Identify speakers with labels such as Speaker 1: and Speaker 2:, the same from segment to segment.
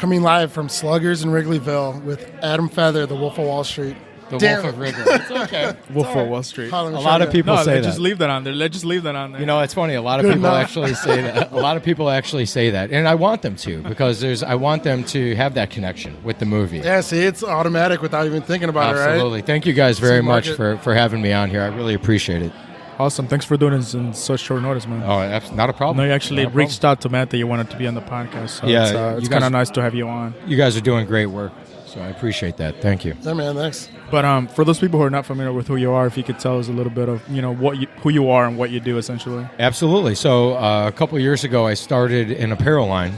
Speaker 1: coming live from Sluggers in Wrigleyville with Adam Feather, the Wolf of Wall Street.
Speaker 2: The Wolf of Wrigley. It's okay.
Speaker 3: Wolf of Wall Street.
Speaker 2: A lot of people say that.
Speaker 3: Just leave that on there. Let's just leave that on there.
Speaker 2: You know, it's funny. A lot of people actually say that. A lot of people actually say that, and I want them to because I want them to have that connection with the movie.
Speaker 1: Yeah, see, it's automatic without even thinking about it, right?
Speaker 2: Absolutely. Thank you guys very much for having me on here. I really appreciate it.
Speaker 3: Awesome. Thanks for doing this in such short notice, man.
Speaker 2: Oh, not a problem.
Speaker 3: No, you actually reached out to Matt that you wanted to be on the podcast. So
Speaker 2: yeah,
Speaker 3: it's kind of nice to have you on.
Speaker 2: You guys are doing great work, so I appreciate that. Thank you.
Speaker 1: Yeah, man, thanks.
Speaker 3: But for those people who are not familiar with who you are, if you could tell us a little bit of who you are and what you do, essentially.
Speaker 2: Absolutely. So a couple of years ago, I started an apparel line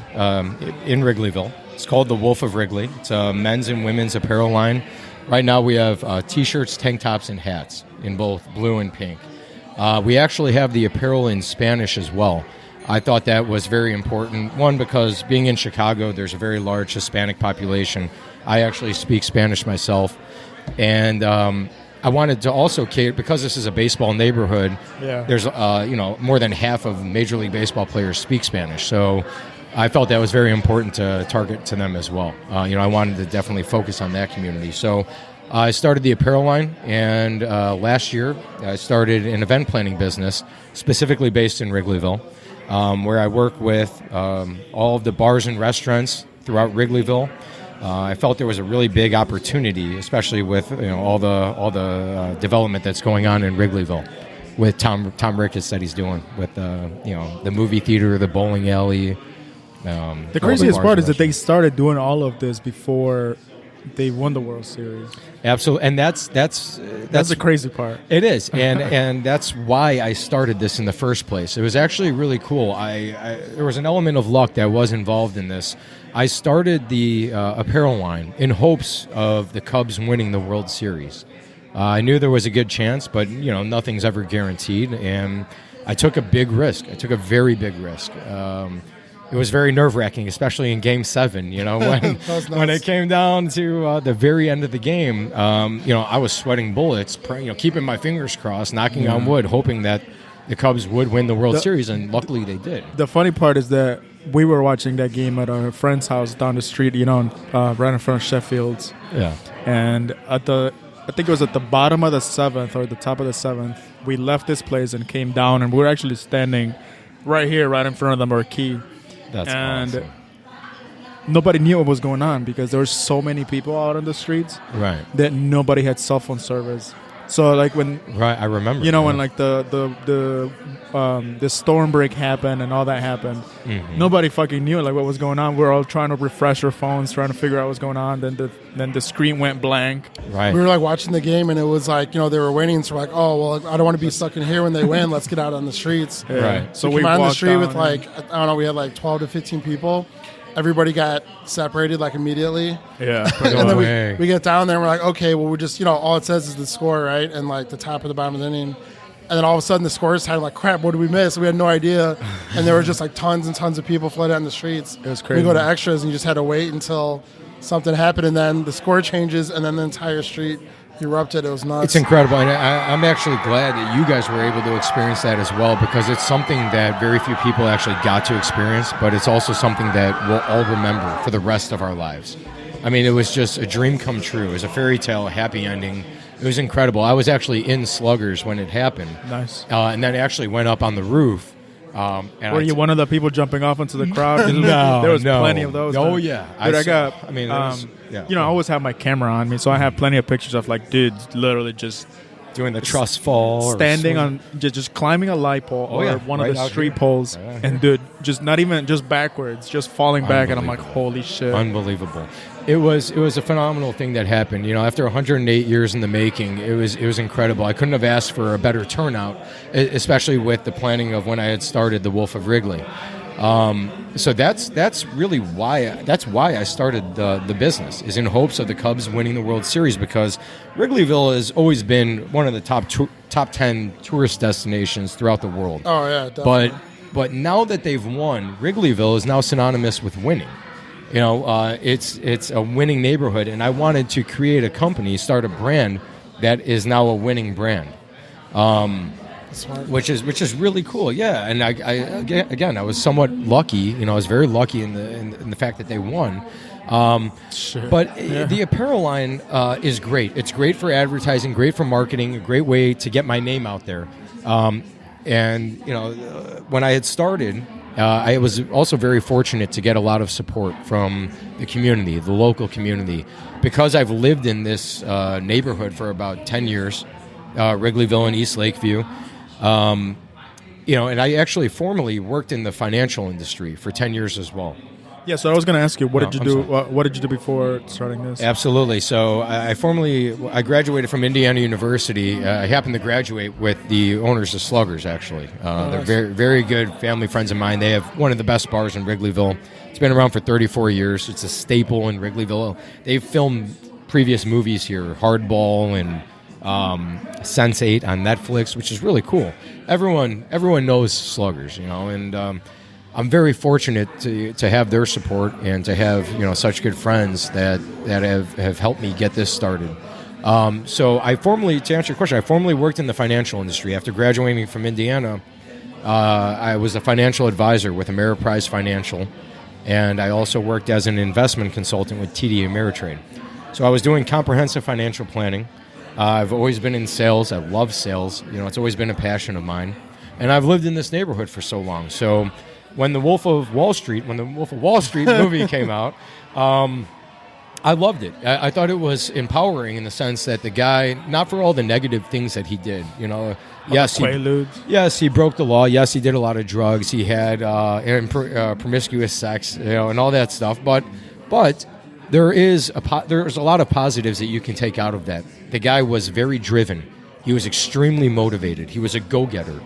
Speaker 2: in Wrigleyville. It's called the Wolf of Wrigley. It's a men's and women's apparel line. Right now, we have T-shirts, tank tops, and hats in both blue and pink. We actually have the apparel in Spanish as well. I thought that was very important. One, because being in Chicago, there's a very large Hispanic population. I actually speak Spanish myself. And I wanted to also cater, because this is a baseball neighborhood, there's more than half of Major League Baseball players speak Spanish. So I felt that was very important to target to them as well. I wanted to definitely focus on that community. So I started the apparel line, and last year I started an event planning business specifically based in Wrigleyville, where I work with all of the bars and restaurants throughout Wrigleyville. I felt there was a really big opportunity, especially with all the development that's going on in Wrigleyville, with Tom Ricketts that he's doing with the movie theater, the bowling alley.
Speaker 3: The craziest part is that they started doing all of this before they won the World Series.
Speaker 2: Absolutely, and that's
Speaker 3: the crazy part.
Speaker 2: It is, and that's why I started this in the first place. It was actually really cool. There was an element of luck that was involved in this. I started the apparel line in hopes of the Cubs winning the World Series. I knew there was a good chance, but nothing's ever guaranteed, and I took a big risk. I took a very big risk. It was very nerve-wracking, especially in Game 7. When it came down to the very end of the game, I was sweating bullets, keeping my fingers crossed, knocking on wood, hoping that the Cubs would win the World Series, and luckily they did.
Speaker 3: The funny part is that we were watching that game at our friend's house down the street, right in front of Sheffield's.
Speaker 2: Yeah.
Speaker 3: And I think it was at the bottom of the 7th or the top of the 7th, we left this place and came down, and we were actually standing right here, right in front of the marquee.
Speaker 2: That's awesome.
Speaker 3: Nobody knew what was going on because there were so many people out on the streets that nobody had cell phone service. So I remember. When the storm break happened and all that happened, nobody fucking knew what was going on. We were all trying to refresh our phones, trying to figure out what's going on. Then the screen went blank.
Speaker 2: Right.
Speaker 1: We were watching the game, and it was they were winning. So we're oh well, I don't want to be stuck in here when they win. Let's get out on the streets.
Speaker 3: Yeah.
Speaker 1: Right. So we came out on the street with I don't know, we had 12 to 15 people. Everybody got separated immediately.
Speaker 3: Yeah.
Speaker 1: And then we get down there and we're okay, well, we're just, all it says is the score, right? And the top of the bottom of the inning. And then all of a sudden the score is tied, crap, what did we miss? We had no idea. And there were just tons and tons of people flooded on the streets.
Speaker 3: It was crazy.
Speaker 1: We go to extras and you just had to wait until something happened, and then the score changes, and then the entire street erupted. It was nuts.
Speaker 2: It's incredible, and I'm actually glad that you guys were able to experience that as well, because it's something that very few people actually got to experience, but it's also something that we'll all remember for the rest of our lives. I mean, it was just a dream come true. It was a fairy tale, a happy ending. It was incredible. I was actually in Sluggers when it happened.
Speaker 3: Nice.
Speaker 2: And then I actually went up on the roof.
Speaker 3: Were you one of the people jumping off into the crowd?
Speaker 2: No,
Speaker 3: there was plenty of those.
Speaker 2: Oh, yeah.
Speaker 3: Dude, I always have my camera on me, so I have plenty of pictures of dudes literally just
Speaker 2: doing the truss fall,
Speaker 3: standing on just climbing a light pole one of the street poles, and dude, just not even just backwards, just falling back, and I'm holy shit,
Speaker 2: unbelievable. It was a phenomenal thing that happened. After 108 years in the making, it was incredible. I couldn't have asked for a better turnout, especially with the planning of when I had started the Wolf of Wrigley. So that's really why I started the business, is in hopes of the Cubs winning the World Series, because Wrigleyville has always been one of the top 10 tourist destinations throughout the world.
Speaker 1: Oh yeah, definitely.
Speaker 2: But now that they've won, Wrigleyville is now synonymous with winning. It's a winning neighborhood, and I wanted to create a company, start a brand that is now a winning brand.
Speaker 1: Smart.
Speaker 2: which is really cool. Yeah, and I was somewhat lucky. You know, I was very lucky in the fact that they won. But the apparel line is great. It's great for advertising, great for marketing, a great way to get my name out there. And you know, when I had started, I was also very fortunate to get a lot of support from the community, the local community, because I've lived in this neighborhood for about 10 years, Wrigleyville and East Lakeview. You know, and I actually formerly worked in the financial industry for 10 years as well.
Speaker 3: Yeah, so I was going to ask you, what did you do? What did you do before starting this?
Speaker 2: Absolutely. So I graduated from Indiana University. I happened to graduate with the owners of Sluggers, actually. They're very, very good family friends of mine. They have one of the best bars in Wrigleyville. It's been around for 34 years. It's a staple in Wrigleyville. They've filmed previous movies here, Hardball and Sense8 on Netflix, which is really cool. Everyone knows Sluggers, you know, and I'm very fortunate to have their support and to have, you know, such good friends that have helped me get this started. So to answer your question, I formerly worked in the financial industry. After graduating from Indiana, I was a financial advisor with Ameriprise Financial, and I also worked as an investment consultant with TD Ameritrade. So I was doing comprehensive financial planning. I've always been in sales. I love sales. You know, it's always been a passion of mine. And I've lived in this neighborhood for so long. So when the Wolf of Wall Street movie came out, I loved it. I thought it was empowering in the sense that the guy, not for all the negative things that he did, you know, yes, he broke the law. Yes, he did a lot of drugs. He had promiscuous sex, you know, and all that stuff. But there's a lot of positives that you can take out of that. The guy was very driven. He was extremely motivated. He was a go-getter.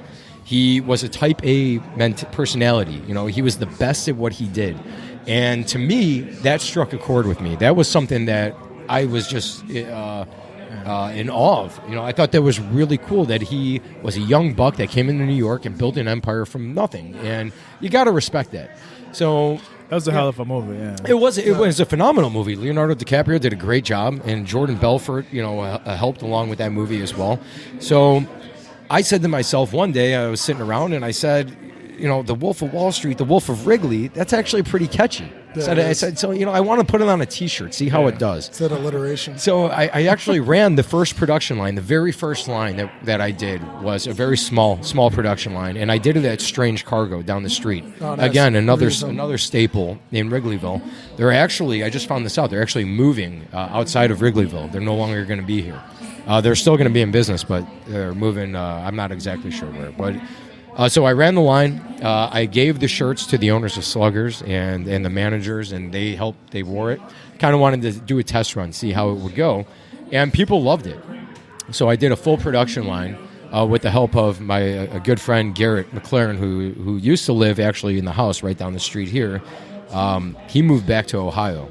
Speaker 2: He was a type A personality. You know, he was the best at what he did. And to me, that struck a chord with me. That was something that I was just in awe of. You know, I thought that was really cool that he was a young buck that came into New York and built an empire from nothing. And you got to respect that. So
Speaker 3: that was a hell of a movie, yeah.
Speaker 2: It was a phenomenal movie. Leonardo DiCaprio did a great job, and Jordan Belfort, you know, helped along with that movie as well. So I said to myself one day, I was sitting around, and I said, you know, the Wolf of Wall Street, the Wolf of Wrigley, that's actually pretty catchy. I said, so, you know, I want to put it on a T-shirt, see how it does.
Speaker 1: It's an alliteration.
Speaker 2: So I actually ran the first production line. The very first line that I did was a very small production line, and I did it at Strange Cargo down the street. Oh, nice. Again, another staple in Wrigleyville. They're actually, I just found this out, they're actually moving outside of Wrigleyville. They're no longer going to be here. They're still going to be in business, but they're moving. I'm not exactly sure where. But so I ran the line. I gave the shirts to the owners of Sluggers and the managers, and they helped. They wore it. Kind of wanted to do a test run, see how it would go, and people loved it. So I did a full production line with the help of my a good friend Garrett McLaren, who used to live actually in the house right down the street here. He moved back to Ohio.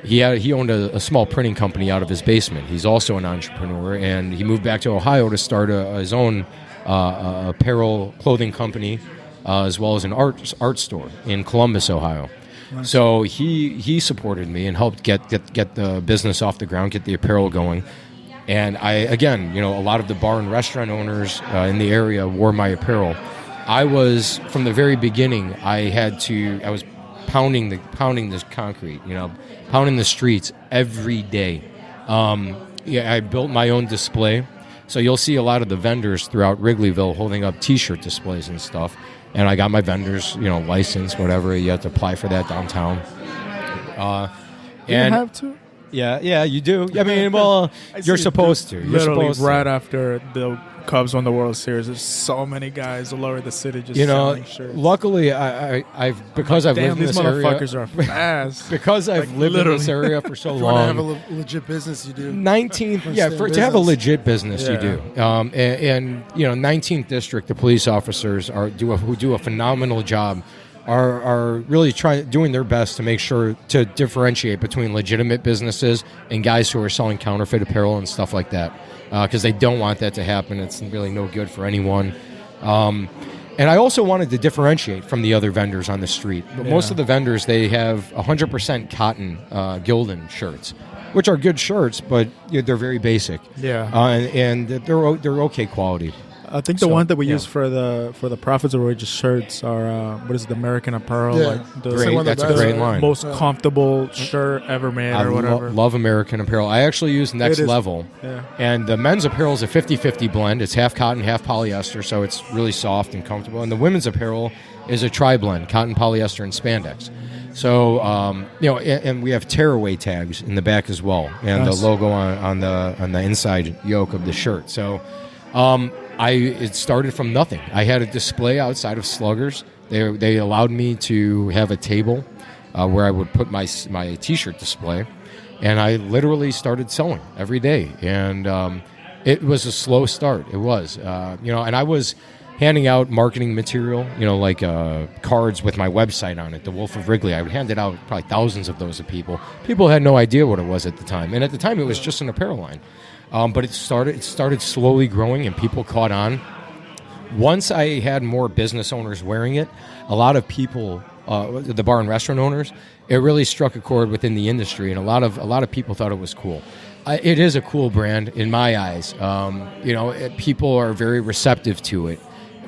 Speaker 2: He owned a small printing company out of his basement. He's also an entrepreneur, and he moved back to Ohio to start his own apparel clothing company, as well as an art store in Columbus, Ohio. Nice. So he supported me and helped get the business off the ground, get the apparel going. And a lot of the bar and restaurant owners in the area wore my apparel. I was, from the very beginning, I was pounding this concrete, you know, pounding the streets every day. I built my own display. So you'll see a lot of the vendors throughout Wrigleyville holding up T-shirt displays and stuff. And I got my vendors, you know, license, whatever. You have to apply for that downtown.
Speaker 3: You have to?
Speaker 2: Yeah, you do. I mean, well, you're supposed to. You're supposed to.
Speaker 3: Right after the Cubs won the World Series, there's so many guys all over the city just selling shirts.
Speaker 2: Luckily, I've lived in this area.
Speaker 3: These motherfuckers are fast.
Speaker 2: Because I've lived in this area for so long.
Speaker 1: If you want to have a legit business, you do.
Speaker 2: 19th, to have a legit business, you do. And 19th District, the police officers who do a phenomenal job. Are really doing their best to make sure to differentiate between legitimate businesses and guys who are selling counterfeit apparel and stuff like that, because they don't want that to happen. It's really no good for anyone. And I also wanted to differentiate from the other vendors on the street. But most of the vendors, they have 100% cotton Gildan shirts, which are good shirts, but they're very basic.
Speaker 3: Yeah,
Speaker 2: and they're okay quality.
Speaker 3: I think the one that we use for the Profits of Wages shirts are what is it, the American Apparel?
Speaker 1: Yeah.
Speaker 3: Like
Speaker 2: That's a great line.
Speaker 3: most comfortable shirt ever made, or whatever.
Speaker 2: Love American Apparel. I actually use Next Level, and the men's apparel is a 50-50 blend. It's half cotton, half polyester, so it's really soft and comfortable. And the women's apparel is a tri-blend, cotton, polyester, and spandex. So, and we have tearaway tags in the back as well, and the logo on the inside yoke of the shirt. So, it started from nothing. I had a display outside of Sluggers. They allowed me to have a table where I would put my T-shirt display, and I literally started selling every day. And it was a slow start. It was, and I was handing out marketing material, like cards with my website on it, the Wolf of Wrigley. I would hand it out, probably thousands of those to people. People had no idea what it was at the time. And at the time, it was just an apparel line. But it started slowly growing, and people caught on. Once I had more business owners wearing it, a lot of people, the bar and restaurant owners, it really struck a chord within the industry, and a lot of people thought it was cool. It is a cool brand in my eyes. People are very receptive to it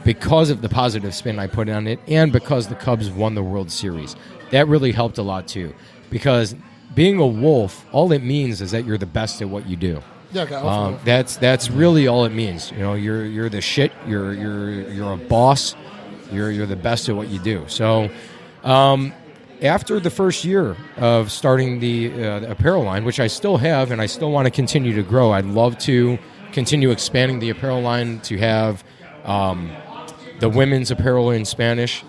Speaker 2: because of the positive spin I put on it, and because the Cubs won the World Series. That really helped a lot too, because being a Wolf, all it means is that you're the best at what you do.
Speaker 1: Yeah, okay,
Speaker 2: that's really all it means. You're the shit. You're a boss. You're the best at what you do. So, after the first year of starting the apparel line, which I still have, and I still want to continue to grow, I'd love to continue expanding the apparel line to have the women's apparel in Spanish. To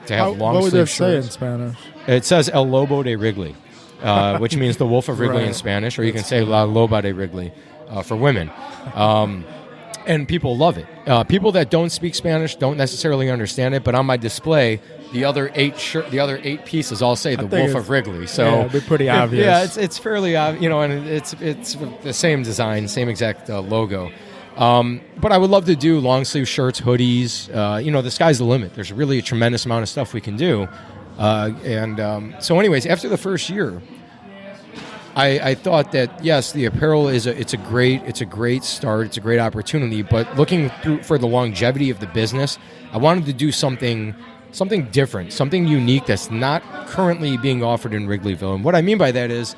Speaker 2: have long
Speaker 3: what would
Speaker 2: sleeve
Speaker 3: it say in
Speaker 2: shirts.
Speaker 3: Spanish?
Speaker 2: It says El Lobo de Wrigley. Which means the Wolf of Wrigley in Spanish, or you can say La Loba de Wrigley for women. And people love it. People that don't speak Spanish don't necessarily understand it, but on my display, the other eight pieces all say the Wolf of Wrigley. So
Speaker 3: it'd be pretty obvious.
Speaker 2: Yeah, it's fairly obvious, and it's the same design, same exact logo. But I would love to do long sleeve shirts, hoodies. The sky's the limit. There's really a tremendous amount of stuff we can do. So anyways, after the first year, I thought that yes, the apparel it's a great start, it's a great opportunity. But looking through for the longevity of the business, I wanted to do something different, something unique that's not currently being offered in Wrigleyville. And what I mean by that is,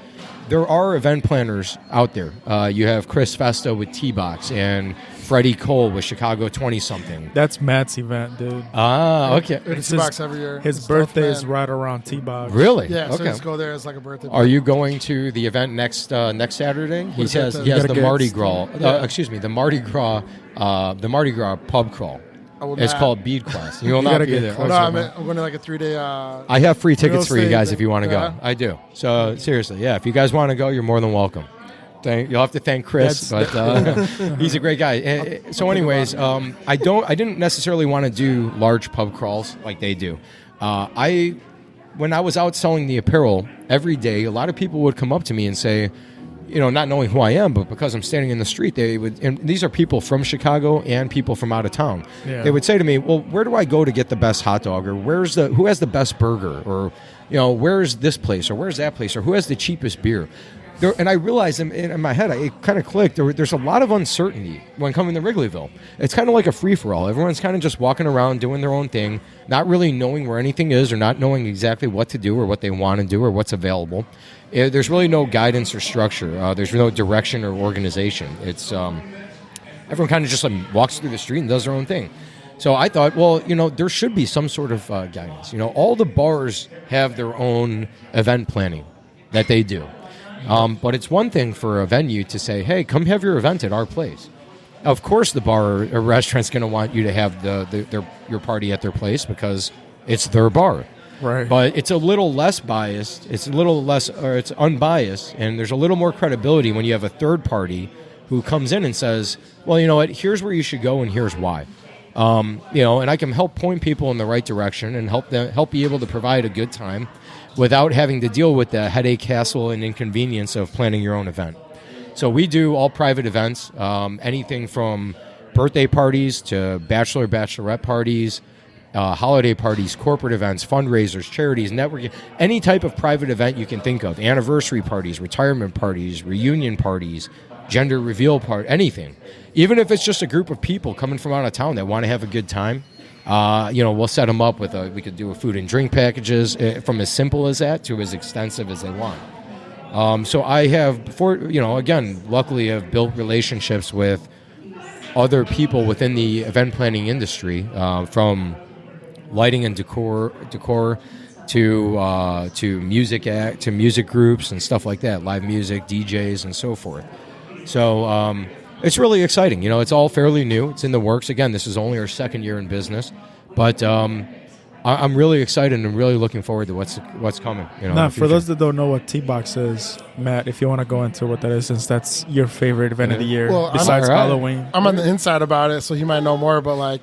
Speaker 2: there are event planners out there. You have Chris Festa with T-Box and Freddie Cole with Chicago 20-something.
Speaker 3: That's Matt's event, dude.
Speaker 2: Ah, okay.
Speaker 1: It's T-Box every year.
Speaker 3: His birthday is right around T-Box.
Speaker 2: Really?
Speaker 1: Yeah, so
Speaker 2: okay.
Speaker 1: just go there as like a birthday.
Speaker 2: Are you going to the event next Saturday? He has the Mardi Gras. The Mardi Gras pub crawl. It's called Bead Quest. You will not be there.
Speaker 1: I'm going to like a 3-day.
Speaker 2: I have free tickets for you guys if you want to go. I do. So seriously, yeah. If you guys want to go, you're more than welcome. You'll have to thank Chris, but he's a great guy. So, anyways, I didn't necessarily want to do large pub crawls like they do. When I was out selling the apparel every day, a lot of people would come up to me and say, not knowing who I am, but because I'm standing in the street, they would, and these are people from Chicago and people from out of town. Yeah. They would say to me, well, where do I go to get the best hot dog, or who has the best burger, or, where's this place, or where's that place, or who has the cheapest beer? And I realized in my head, it kind of clicked. There's a lot of uncertainty when coming to Wrigleyville. It's kind of like a free-for-all. Everyone's kind of just walking around doing their own thing, not really knowing where anything is, or not knowing exactly what to do or what they want to do or what's available. There's really no guidance or structure. There's no direction or organization. It's everyone kind of just walks through the street and does their own thing. So I thought, well, there should be some sort of guidance. All the bars have their own event planning that they do. But it's one thing for a venue to say, hey, come have your event at our place. Of course the bar or restaurant's going to want you to have your party at their place because it's their bar.
Speaker 3: Right.
Speaker 2: But it's a little less biased. It's unbiased, and there's a little more credibility when you have a third party who comes in and says, well, you know what, here's where you should go and here's why. And I can help point people in the right direction and help be able to provide a good time without having to deal with the headache, hassle, and inconvenience of planning your own event. So we do all private events, anything from birthday parties to bachelorette parties, holiday parties, corporate events, fundraisers, charities, networking, any type of private event you can think of, anniversary parties, retirement parties, reunion parties, gender reveal part, anything. Even if it's just a group of people coming from out of town that want to have a good time, we'll set them up with we could do a food and drink packages from as simple as that to as extensive as they want. So I have, again, luckily I've built relationships with other people within the event planning industry, from lighting and decor to music groups and stuff like that, live music, DJs, and so forth. So it's really exciting. It's all fairly new. It's in the works. Again, this is only our second year in business, but I'm really excited and really looking forward to what's coming.
Speaker 3: Now, for those that don't know what T-Box is, Matt, if you want to go into what that is, since that's your favorite event of the year, besides Halloween.
Speaker 1: I'm on the inside about it, so you might know more, but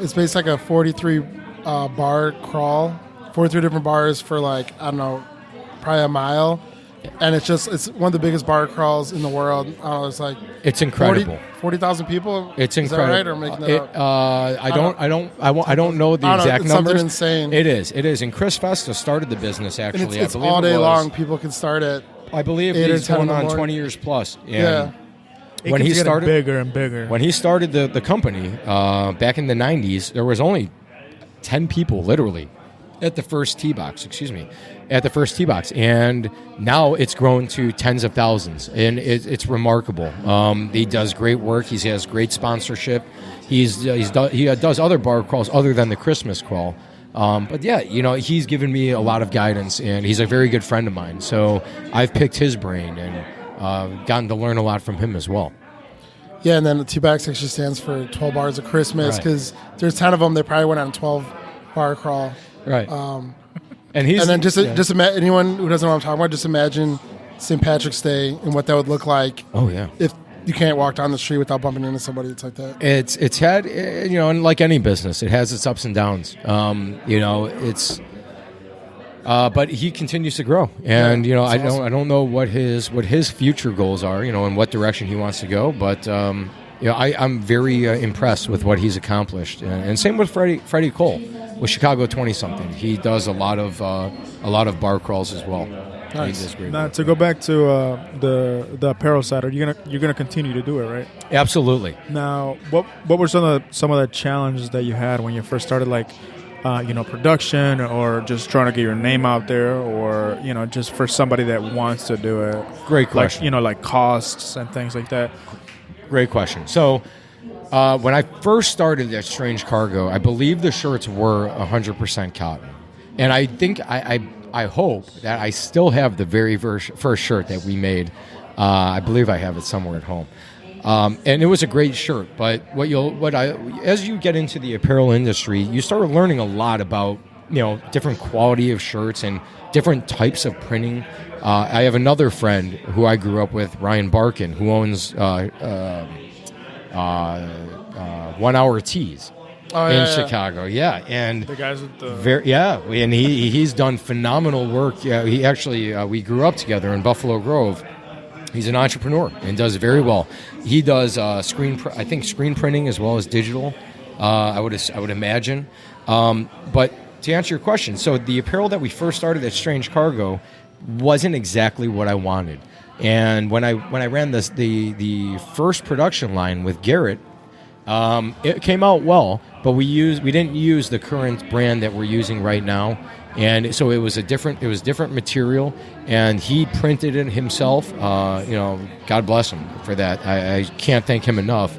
Speaker 1: it's basically like a 43 bar crawl, 43 different bars for probably a mile. And it's one of the biggest bar crawls in the world.
Speaker 2: It's incredible.
Speaker 1: 40,000 people.
Speaker 2: It's incredible.
Speaker 1: Is that right, or making that up?
Speaker 2: I don't know the exact
Speaker 1: it's
Speaker 2: numbers.
Speaker 1: Something insane.
Speaker 2: It is. And Chris Festa started the business actually.
Speaker 1: And it's
Speaker 2: I believe
Speaker 1: all day long. People can start it.
Speaker 2: I believe he's going on 20 years plus. And when he started,
Speaker 3: bigger and bigger.
Speaker 2: When he started the company back in the 90s, there was only 10 people literally at the first T-Box, and now it's grown to tens of thousands, and it's remarkable. He does great work. He has great sponsorship. He does other bar crawls other than the Christmas crawl. But yeah, he's given me a lot of guidance, and he's a very good friend of mine. So I've picked his brain and gotten to learn a lot from him as well.
Speaker 1: Yeah, and then the T-Box actually stands for 12 bars of Christmas, because there's 10 of them. They probably went on a 12-bar crawl.
Speaker 2: Right. And then
Speaker 1: just anyone who doesn't know what I'm talking about, just imagine St. Patrick's Day and what that would look like.
Speaker 2: Oh yeah. If
Speaker 1: you can't walk down the street without bumping into somebody, it's like that.
Speaker 2: It's had, and like any business, it has its ups and downs. But he continues to grow, and I don't know what his future goals are, and what direction he wants to go, but. I'm very impressed with what he's accomplished, and same with Freddie Cole with Chicago 20-something. He does a lot of bar crawls as well.
Speaker 1: Nice.
Speaker 2: He does great
Speaker 3: now
Speaker 2: work.
Speaker 3: to go back to the apparel side, you're gonna continue to do it, right?
Speaker 2: Absolutely.
Speaker 3: Now, what were some of the challenges that you had when you first started, production, or just trying to get your name out there, or just for somebody that wants to do it?
Speaker 2: Great question.
Speaker 3: Like costs and things like that.
Speaker 2: Great question. So when I first started at Strange Cargo, I believe the shirts were 100% cotton. And I think, I hope that I still have the very first shirt that we made. I believe I have it somewhere at home. And it was a great shirt. But as you get into the apparel industry, you start learning a lot about different quality of shirts and different types of printing. I have another friend who I grew up with, Ryan Barkin, who owns 1 Hour Tees in Chicago. Yeah, and
Speaker 3: the guys with the
Speaker 2: and he's done phenomenal work. Yeah, he actually we grew up together in Buffalo Grove. He's an entrepreneur and does very well. He does screen printing as well as digital. I would imagine, but. To answer your question, so the apparel that we first started at Strange Cargo wasn't exactly what I wanted, and when I ran the first production line with Garrett, it came out well, but we didn't use the current brand that we're using right now, and so it was different material, and he printed it himself. God bless him for that. I can't thank him enough.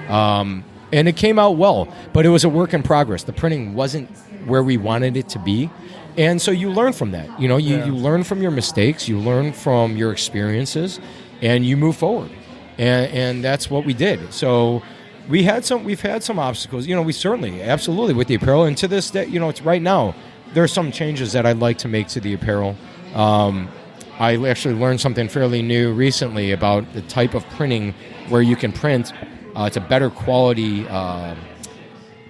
Speaker 2: And it came out well, but it was a work in progress. The printing wasn't where we wanted it to be, and so you learn from that. You learn from your mistakes, you learn from your experiences, and you move forward. And that's what we did. So we've had some obstacles. We certainly, absolutely, with the apparel, and to this day, it's right now there are some changes that I'd like to make to the apparel. I actually learned something fairly new recently about the type of printing where you can print. It's a better quality.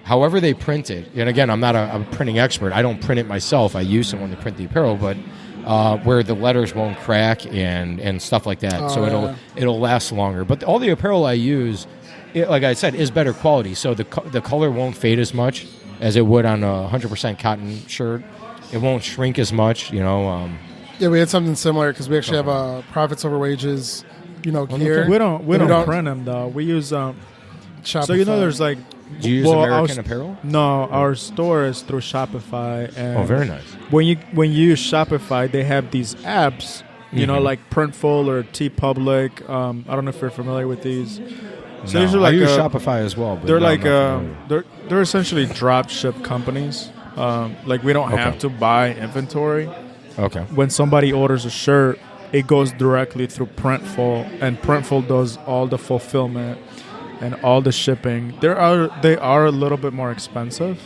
Speaker 2: However they print it, and again, I'm not a printing expert. I don't print it myself. I use someone to print the apparel, but where the letters won't crack and stuff like that, it'll last longer. But all the apparel I use, like I said, is better quality, so the color won't fade as much as it would on a 100% cotton shirt. It won't shrink as much,
Speaker 1: Yeah, we had something similar because we actually have Profits Over Wages gear.
Speaker 3: We don't
Speaker 1: We don't-
Speaker 3: print them though. We use
Speaker 1: Shopify.
Speaker 3: so there's like
Speaker 2: Do you use American Apparel?
Speaker 3: No, our store is through Shopify. And
Speaker 2: Oh, very nice.
Speaker 3: when you use Shopify, they have these apps, like Printful or TeePublic. I don't know if you're familiar with these. So these are
Speaker 2: I
Speaker 3: like
Speaker 2: use Shopify as well. But
Speaker 3: they're
Speaker 2: no,
Speaker 3: like
Speaker 2: I'm not
Speaker 3: they're essentially drop ship companies. Like we don't have to buy inventory.
Speaker 2: okay.
Speaker 3: When somebody orders a shirt, it goes directly through Printful, and Printful does all the fulfillment and all the shipping. They are a little bit more expensive,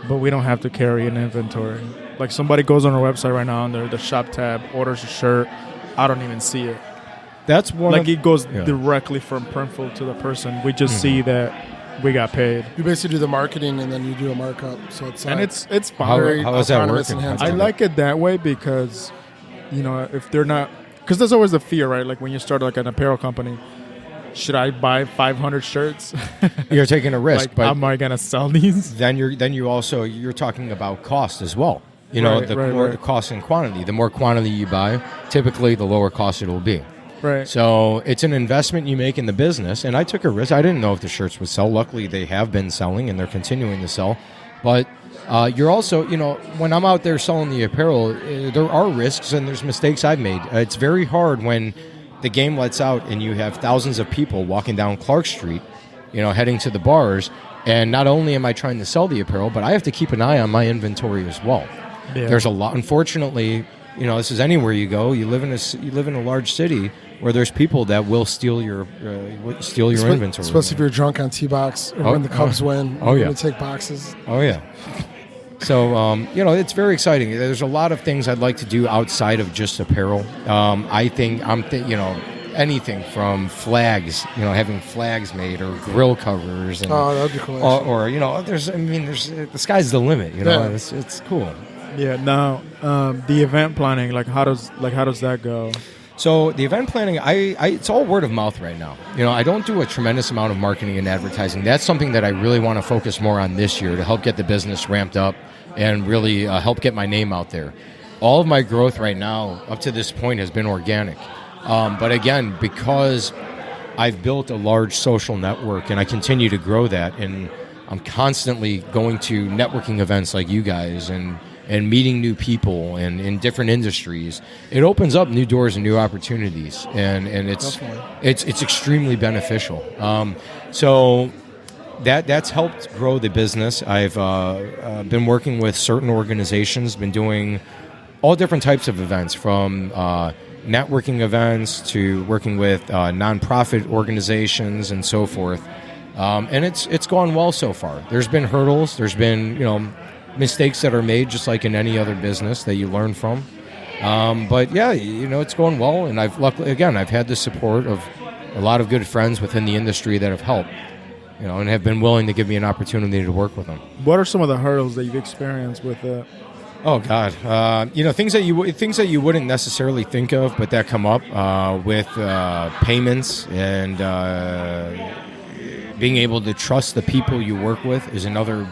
Speaker 3: but we don't have to carry an inventory. Like somebody goes on our website right now under the shop tab, orders a shirt, I don't even see it.
Speaker 2: That's one.
Speaker 3: Like it goes directly from Printful to the person. We just see that we got paid.
Speaker 1: You basically do the marketing and then you do a markup. So it's
Speaker 3: And it's fine.
Speaker 2: How is that
Speaker 1: autonomous
Speaker 2: working?
Speaker 1: and hands-on.
Speaker 3: I like it that way because, if they're not, because there's always the fear, right? Like when you start like an apparel company, should I buy 500 shirts?
Speaker 2: You're taking a risk,
Speaker 3: Like,
Speaker 2: but
Speaker 3: am I gonna sell these?
Speaker 2: then you're talking about cost as well. The
Speaker 3: Right,
Speaker 2: more
Speaker 3: right.
Speaker 2: cost and quantity. The more quantity you buy, typically the lower cost it will be.
Speaker 3: Right.
Speaker 2: So it's an investment you make in the business, and I took a risk. I didn't know if the shirts would sell. Luckily, they have been selling, and they're continuing to sell. But you're also, when I'm out there selling the apparel, there are risks and there's mistakes I've made. It's very hard when the game lets out and you have thousands of people walking down Clark Street, heading to the bars, and not only am I trying to sell the apparel, but I have to keep an eye on my inventory as well.
Speaker 3: Yeah.
Speaker 2: There's a lot. Unfortunately, this is anywhere you go. You live in a large city where there's people that will steal your inventory.
Speaker 1: Especially if you're drunk on T-Box or when the Cubs win.
Speaker 2: Oh, yeah.
Speaker 1: You take boxes.
Speaker 2: Oh yeah. So it's very exciting. There's a lot of things I'd like to do outside of just apparel. I think anything from flags, having flags made or grill covers. And,
Speaker 1: That'd be cool.
Speaker 2: or there's the sky's the limit.
Speaker 1: Yeah.
Speaker 2: It's cool.
Speaker 3: Yeah. Now, the event planning, how does that go?
Speaker 2: So the event planning, it's all word of mouth right now. I don't do a tremendous amount of marketing and advertising. That's something that I really want to focus more on this year to help get the business ramped up and really help get my name out there. All of my growth right now up to this point has been organic. But again, because I've built a large social network and I continue to grow that, and I'm constantly going to networking events like you guys and meeting new people and in different industries, it opens up new doors and new opportunities, and it's extremely beneficial. So that's helped grow the business. I've been working with certain organizations, been doing all different types of events, from networking events to working with nonprofit organizations and so forth. And it's gone well so far. There's been hurdles. There's been mistakes that are made, just like in any other business that you learn from. But yeah, it's going well, and I've had the support of a lot of good friends within the industry that have helped, and have been willing to give me an opportunity to work with them.
Speaker 3: What are some of the hurdles that you've experienced with it?
Speaker 2: Oh God, things that you wouldn't necessarily think of, but that come up with payments and being able to trust the people you work with is another.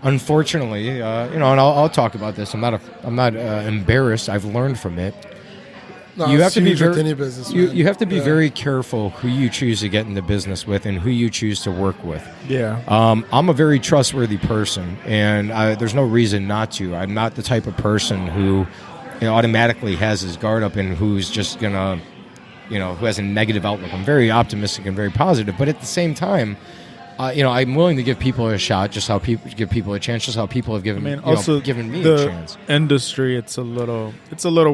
Speaker 2: Unfortunately, and I'll talk about this. I'm not embarrassed. I've learned from it.
Speaker 1: No,
Speaker 2: You
Speaker 1: it's
Speaker 2: have to be
Speaker 1: huge with
Speaker 2: very
Speaker 1: any business,
Speaker 2: you
Speaker 1: man.
Speaker 2: have to be
Speaker 1: Yeah.
Speaker 2: very careful who you choose to get into business with and who you choose to work with.
Speaker 3: Yeah.
Speaker 2: I'm a very trustworthy person, and there's no reason not to. I'm not the type of person who automatically has his guard up and who's just gonna, who has a negative outlook. I'm very optimistic and very positive, but at the same time, I'm willing to give people a shot, just how people give people a chance, just how people have given given me a chance.
Speaker 3: Industry, it's a little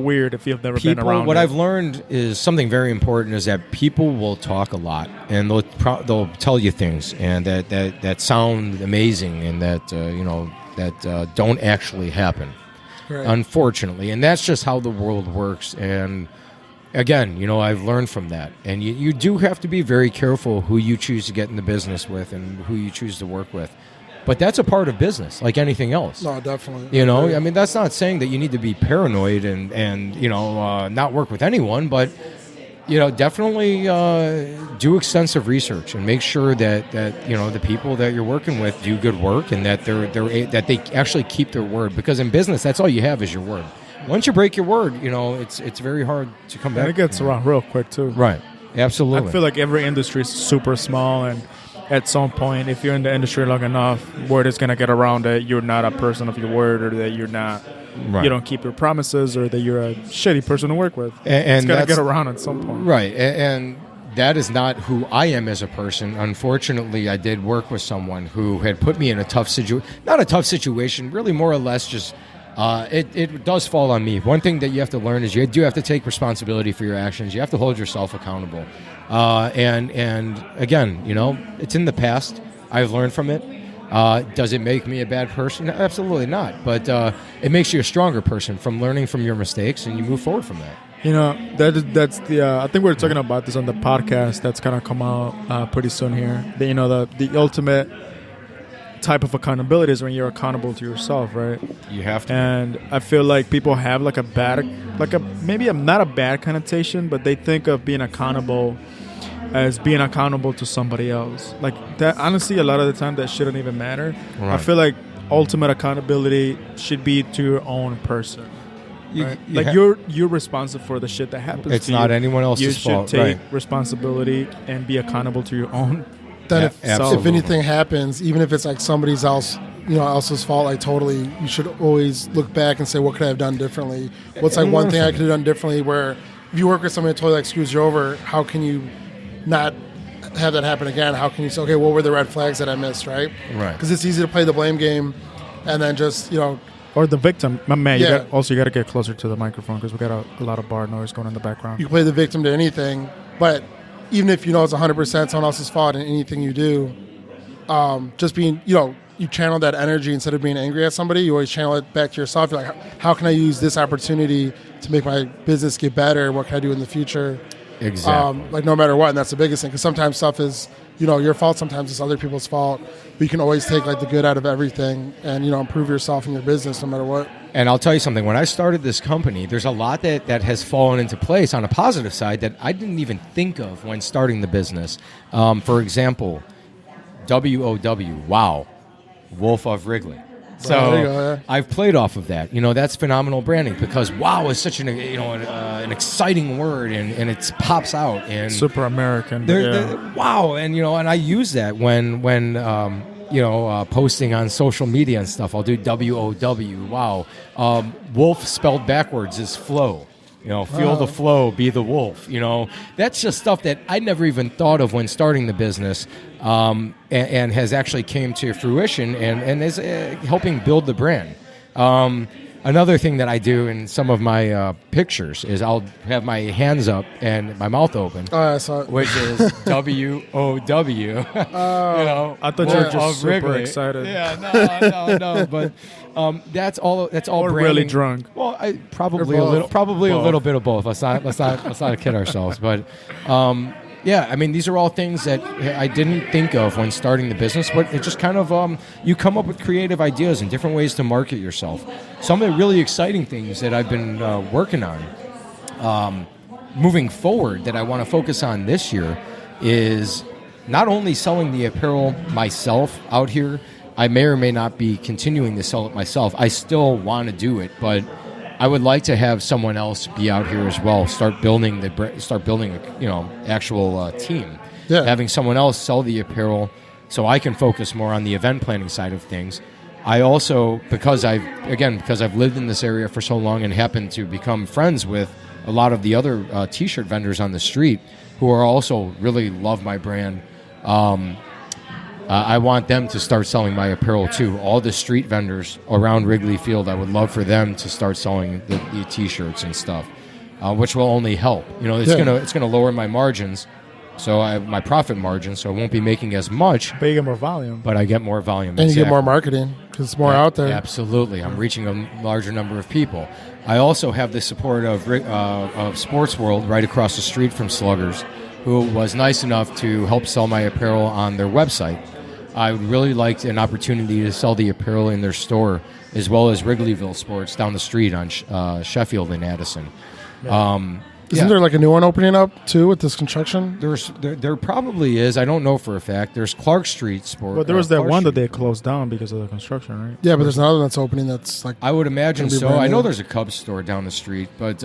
Speaker 3: weird if you've never been around.
Speaker 2: What
Speaker 3: it.
Speaker 2: I've learned is something very important is that people will talk a lot, and they'll tell you things and that sound amazing and that don't actually happen,
Speaker 1: Right.
Speaker 2: unfortunately, and that's just how the world works. And again, I've learned from that. And you do have to be very careful who you choose to get in the business with and who you choose to work with. But that's a part of business, like anything else.
Speaker 1: No, definitely.
Speaker 2: I mean, that's not saying that you need to be paranoid and not work with anyone, but, definitely do extensive research and make sure that the people that you're working with do good work and that that they actually keep their word. Because in business, that's all you have is your word. Once you break your word, it's very hard to come back.
Speaker 3: And it gets around real quick too.
Speaker 2: Right. Absolutely.
Speaker 3: I feel like every industry is super small, and at some point, if you're in the industry long enough, word is gonna get around that you're not a person of your word, or that you're not,
Speaker 2: Right.
Speaker 3: you don't keep your promises, or that you're a shitty person to work with.
Speaker 2: And
Speaker 3: it's gonna
Speaker 2: that's-
Speaker 3: get around at some point.
Speaker 2: Right, and that is not who I am as a person. Unfortunately, I did work with someone who had put me in a tough situation. Not a tough situation, really more or less just, it does fall on me. One thing that you have to learn is you do have to take responsibility for your actions. You have to hold yourself accountable. And again, it's in the past. I've learned from it. Does it make me a bad person? Absolutely not. But it makes you a stronger person from learning from your mistakes, and you move forward from that.
Speaker 3: That's the. I think we're talking about this on the podcast that's gonna come out pretty soon here. The ultimate type of accountability is when you're accountable to yourself, right?
Speaker 2: You have to.
Speaker 3: And I feel like people have not a bad connotation, but they think of being accountable as being accountable to somebody else. Like that, honestly, a lot of the time that shouldn't even matter.
Speaker 2: Right.
Speaker 3: I feel like ultimate accountability should be to your own person. Right? You're responsible for the shit that happens.
Speaker 2: It's
Speaker 3: to
Speaker 2: not
Speaker 3: you.
Speaker 2: anyone else's fault.
Speaker 3: You should take
Speaker 2: Right.
Speaker 3: responsibility and be accountable to your own.
Speaker 1: Then
Speaker 2: Absolutely.
Speaker 1: if anything happens, even if it's like somebody's else's fault, like totally, you should always look back and say, what could I have done differently? What's like one thing I could have done differently? Where if you work with somebody that totally like screws you over, how can you not have that happen again? How can you say, okay, what were the red flags that I missed, right?
Speaker 2: Right.
Speaker 1: Because it's easy to play the blame game, and then just
Speaker 3: Or the victim. My man,
Speaker 1: Yeah.
Speaker 3: you got to get closer to the microphone because we got a lot of bar noise going in the background.
Speaker 1: you can play the victim to anything, but even if you know it's 100% someone else's fault in anything you do, just being, you channel that energy instead of being angry at somebody, you always channel it back to yourself. You're like, how can I use this opportunity to make my business get better? What can I do in the future?
Speaker 2: Exactly.
Speaker 1: Like no matter what, and that's the biggest thing. Because sometimes stuff is, your fault. Sometimes it's other people's fault. But you can always take like the good out of everything, and improve yourself and your business no matter what.
Speaker 2: And I'll tell you something. When I started this company, there's a lot that has fallen into place on a positive side that I didn't even think of when starting the business. For example, WOW, wow, Wolf of Wrigley. So
Speaker 1: There you go, yeah.
Speaker 2: I've played off of that. That's phenomenal branding because wow is such an exciting word and it pops out and
Speaker 3: Super American.
Speaker 2: wow, and and I use that when posting on social media and stuff. I'll do WOW. Wow, wolf spelled backwards is flow. Feel the flow, be the wolf. That's just stuff that I never even thought of when starting the business, and has actually came to fruition and is helping build the brand. Another thing that I do in some of my pictures is I'll have my hands up and my mouth open,
Speaker 1: I saw it.
Speaker 2: which is WOW.
Speaker 3: I thought you were just super excited.
Speaker 2: Yeah, no, but that's all. That's all.
Speaker 3: Or
Speaker 2: branding.
Speaker 3: really drunk.
Speaker 2: Well, probably
Speaker 1: Or
Speaker 2: a
Speaker 1: both.
Speaker 2: little, probably a
Speaker 3: Both.
Speaker 2: little bit of both. Let's not kid ourselves. But yeah, I mean, these are all things that I didn't think of when starting the business. But it just kind of you come up with creative ideas and different ways to market yourself. Some of the really exciting things that I've been working on, moving forward, that I want to focus on this year is not only selling the apparel myself out here. I may or may not be continuing to sell it myself. I still want to do it, but I would like to have someone else be out here as well. Start building actual team.
Speaker 1: Yeah.
Speaker 2: Having someone else sell the apparel, so I can focus more on the event planning side of things. I also, because I've lived in this area for so long and happen to become friends with a lot of the other T-shirt vendors on the street who are also really love my brand. I want them to start selling my apparel too. All the street vendors around Wrigley Field, I would love for them to start selling the T-shirts and stuff, which will only help. It's gonna lower my margins, my profit margin, so I won't be making as much,
Speaker 3: But you get more volume.
Speaker 2: but I get more volume.
Speaker 1: And you get
Speaker 2: Exactly.
Speaker 1: more marketing because it's more out there.
Speaker 2: Absolutely, I'm reaching a larger number of people. I also have the support of Sports World right across the street from Sluggers, who was nice enough to help sell my apparel on their website. I would really like an opportunity to sell the apparel in their store, as well as Wrigleyville Sports down the street on Sheffield and Addison.
Speaker 1: Isn't there like a new one opening up too with this construction?
Speaker 2: There probably is. I don't know for a fact. There's Clark Street Sport.
Speaker 3: But there was that
Speaker 2: Clark
Speaker 3: one that
Speaker 2: Street.
Speaker 3: they closed down because of the construction, right?
Speaker 1: Yeah, but there's another one that's opening that's like
Speaker 2: I would imagine
Speaker 1: Gonna be
Speaker 2: so.
Speaker 1: brand
Speaker 2: I know
Speaker 1: new.
Speaker 2: there's a Cubs store down the street, but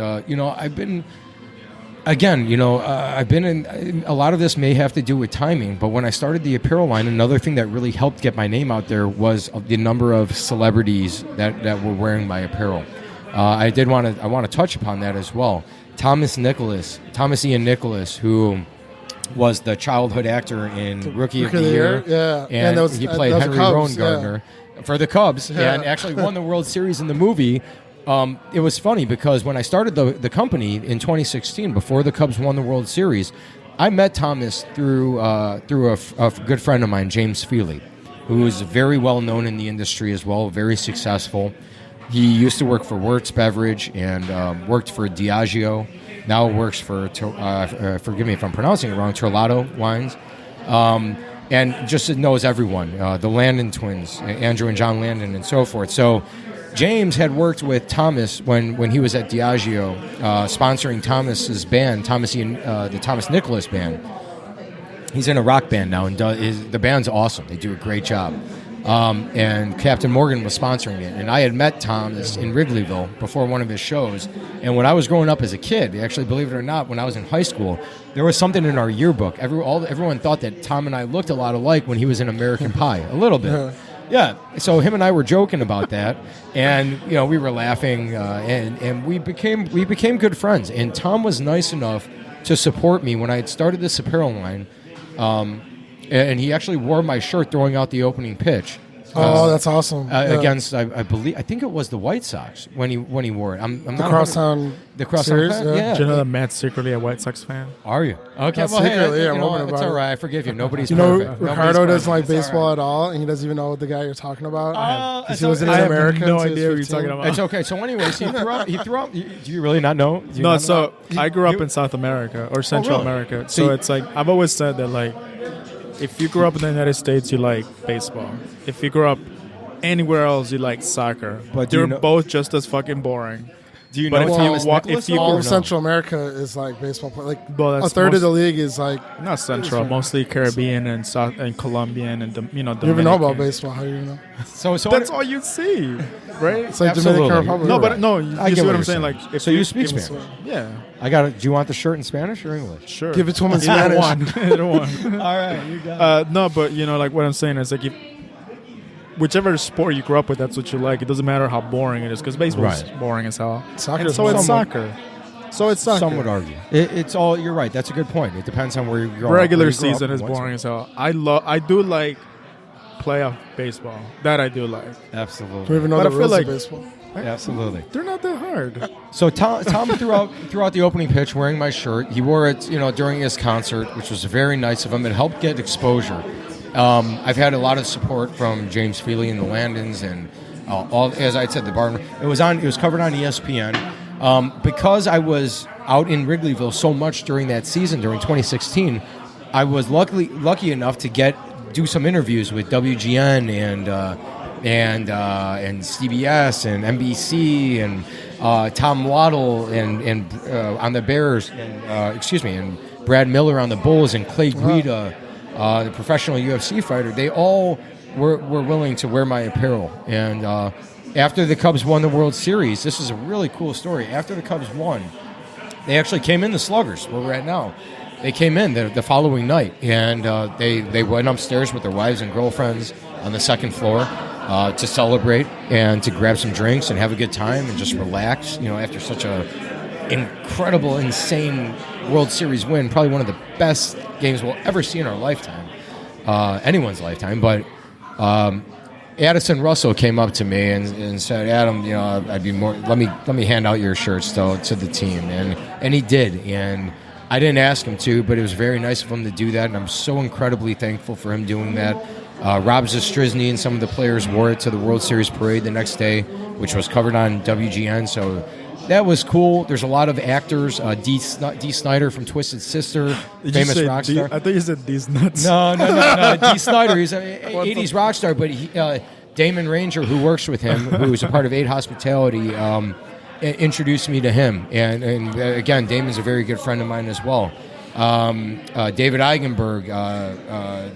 Speaker 2: Again, I've been in a lot of this may have to do with timing, but when I started the apparel line, another thing that really helped get my name out there was the number of celebrities that were wearing my apparel. I want to touch upon that as well. Thomas Ian Nicholas, who was the childhood actor in Rookie of the Year.
Speaker 1: Yeah.
Speaker 2: And he played Henry Rowan-Gardner for the Cubs and actually won the World Series in the movie. It was funny because when I started the company in 2016, before the Cubs won the World Series, I met Thomas through a good friend of mine, James Feely, who is very well known in the industry as well, very successful. He used to work for Wirtz Beverage and worked for Diageo. Now works for, forgive me if I'm pronouncing it wrong, Torlato Wines. And just knows everyone, the Landon twins, Andrew and John Landon and so forth. So James had worked with Thomas when he was at Diageo, sponsoring Thomas's band, the Thomas Nicholas Band. He's in a rock band now, and the band's awesome. They do a great job. And Captain Morgan was sponsoring it. And I had met Thomas in Wrigleyville before one of his shows. And when I was growing up as a kid, actually, believe it or not, when I was in high school, there was something in our yearbook. Everyone thought that Tom and I looked a lot alike when he was in American Pie, a little bit. Yeah, so him and I were joking about that, and we were laughing, and we became good friends. And Tom was nice enough to support me when I had started this apparel line, and he actually wore my shirt throwing out the opening pitch.
Speaker 1: That's awesome!
Speaker 2: Against, I think it was the White Sox when he wore it. I'm
Speaker 1: the
Speaker 2: not
Speaker 1: Crosstown
Speaker 2: series.
Speaker 1: Yeah.
Speaker 3: Do you know that Matt's secretly a White Sox fan?
Speaker 2: Are you? Okay,
Speaker 1: Not secretly,
Speaker 2: it's
Speaker 1: about
Speaker 2: all
Speaker 1: it.
Speaker 2: right. I forgive you. Nobody's perfect.
Speaker 1: Ricardo
Speaker 2: Nobody's
Speaker 1: doesn't like
Speaker 2: perfect. It's
Speaker 1: baseball
Speaker 2: all
Speaker 1: at all, and he doesn't even know what the guy you're talking about.
Speaker 2: It's
Speaker 1: he was in
Speaker 2: okay.
Speaker 1: his
Speaker 3: I have
Speaker 1: American.
Speaker 3: no idea what you're talking about.
Speaker 2: It's okay. So, anyways, he threw up. Do you really not know? Do you
Speaker 3: No,
Speaker 2: not
Speaker 3: so
Speaker 2: know?
Speaker 3: I grew up in South America or Central
Speaker 2: really?
Speaker 3: America.
Speaker 2: So
Speaker 3: So it's like I've always said that like if you grew up in the United States, you like baseball. If you grew up anywhere else, you like soccer.
Speaker 2: But
Speaker 3: they're
Speaker 2: you know-
Speaker 3: both just as fucking boring.
Speaker 2: Do you
Speaker 3: But
Speaker 2: know
Speaker 3: if
Speaker 2: Thomas
Speaker 3: you wa-
Speaker 2: Nicholas?
Speaker 3: if you
Speaker 1: All
Speaker 3: grew-
Speaker 1: of Central America is like baseball play. Like
Speaker 3: Well,
Speaker 1: a
Speaker 3: that's
Speaker 1: third of
Speaker 3: most-
Speaker 1: the league is like.
Speaker 3: Not Central, mostly Caribbean and South and Colombian and
Speaker 1: You even know about
Speaker 3: Dominican.
Speaker 1: baseball? How do you know?
Speaker 2: So
Speaker 3: That's all you see, right?
Speaker 1: It's like
Speaker 2: Absolutely.
Speaker 1: Dominican Republic.
Speaker 3: No, but no, you
Speaker 2: I
Speaker 3: see
Speaker 2: get
Speaker 3: what
Speaker 2: what
Speaker 3: I'm
Speaker 2: you're
Speaker 3: saying.
Speaker 2: saying.
Speaker 3: Like, if
Speaker 2: So you
Speaker 3: you
Speaker 2: speak
Speaker 1: Give
Speaker 2: Spanish?
Speaker 1: us
Speaker 3: yeah,
Speaker 2: I got it. Do you want the shirt in Spanish or English?
Speaker 3: sure.
Speaker 1: Give it to him in
Speaker 3: Either
Speaker 1: Spanish.
Speaker 3: one. Either one.
Speaker 2: All right, you got it.
Speaker 3: No, but like what I'm saying is like if whichever sport you grew up with, that's what you like. It doesn't matter how boring it is because baseball is
Speaker 2: Right.
Speaker 3: boring as hell.
Speaker 1: Soccer
Speaker 3: And
Speaker 1: is
Speaker 3: so it's
Speaker 1: boring.
Speaker 3: soccer. So it's soccer.
Speaker 2: Some would argue. It's all. You're right. That's a good point. It depends on where you grow up.
Speaker 3: Regular
Speaker 2: where you grew up
Speaker 3: season
Speaker 2: and
Speaker 3: is
Speaker 2: what's-
Speaker 3: boring as hell. I do like playoff baseball. That I do like.
Speaker 1: Do we
Speaker 2: Absolutely.
Speaker 1: even know
Speaker 3: But
Speaker 1: the
Speaker 3: I feel
Speaker 1: rules
Speaker 3: like-
Speaker 1: of baseball?
Speaker 2: Absolutely.
Speaker 3: They're not that hard.
Speaker 2: So Tom threw out the opening pitch wearing my shirt. He wore it, during his concert, which was very nice of him. It helped get exposure. I've had a lot of support from James Feely and the Landons, and all. As I said, the bar. It was covered on ESPN because I was out in Wrigleyville so much during that season, during 2016. I was lucky enough to do some interviews with WGN and CBS and NBC and Tom Waddle and on the Bears and Brad Miller on the Bulls and Clay Guida, the professional UFC fighter. They all were willing to wear my apparel. And after the Cubs won the World Series, this is a really cool story. After the Cubs won, they actually came in the Sluggers, where we're at now. They came in the following night, and they went upstairs with their wives and girlfriends on the second floor to celebrate and to grab some drinks and have a good time and just relax. After such a incredible, insane World Series win, probably one of the best games we'll ever see in our lifetime, anyone's lifetime. But Addison Russell came up to me and said, "Adam, I'd be more. Let me hand out your shirts to the team," and he did. And I didn't ask him to, but it was very nice of him to do that, and I'm so incredibly thankful for him doing that. Rob Zastryzny and some of the players wore it to the World Series parade the next day, which was covered on WGN, so that was cool. There's a lot of actors. Dee Snider from Twisted Sister, famous rock star.
Speaker 3: I thought you said these nuts.
Speaker 2: No. Dee Snider, he's an 80s rock star, but Damon Ranger, who works with him, who is a part of 8 Hospitality, introduced me to him. And again, Damon's a very good friend of mine as well. David Eigenberg,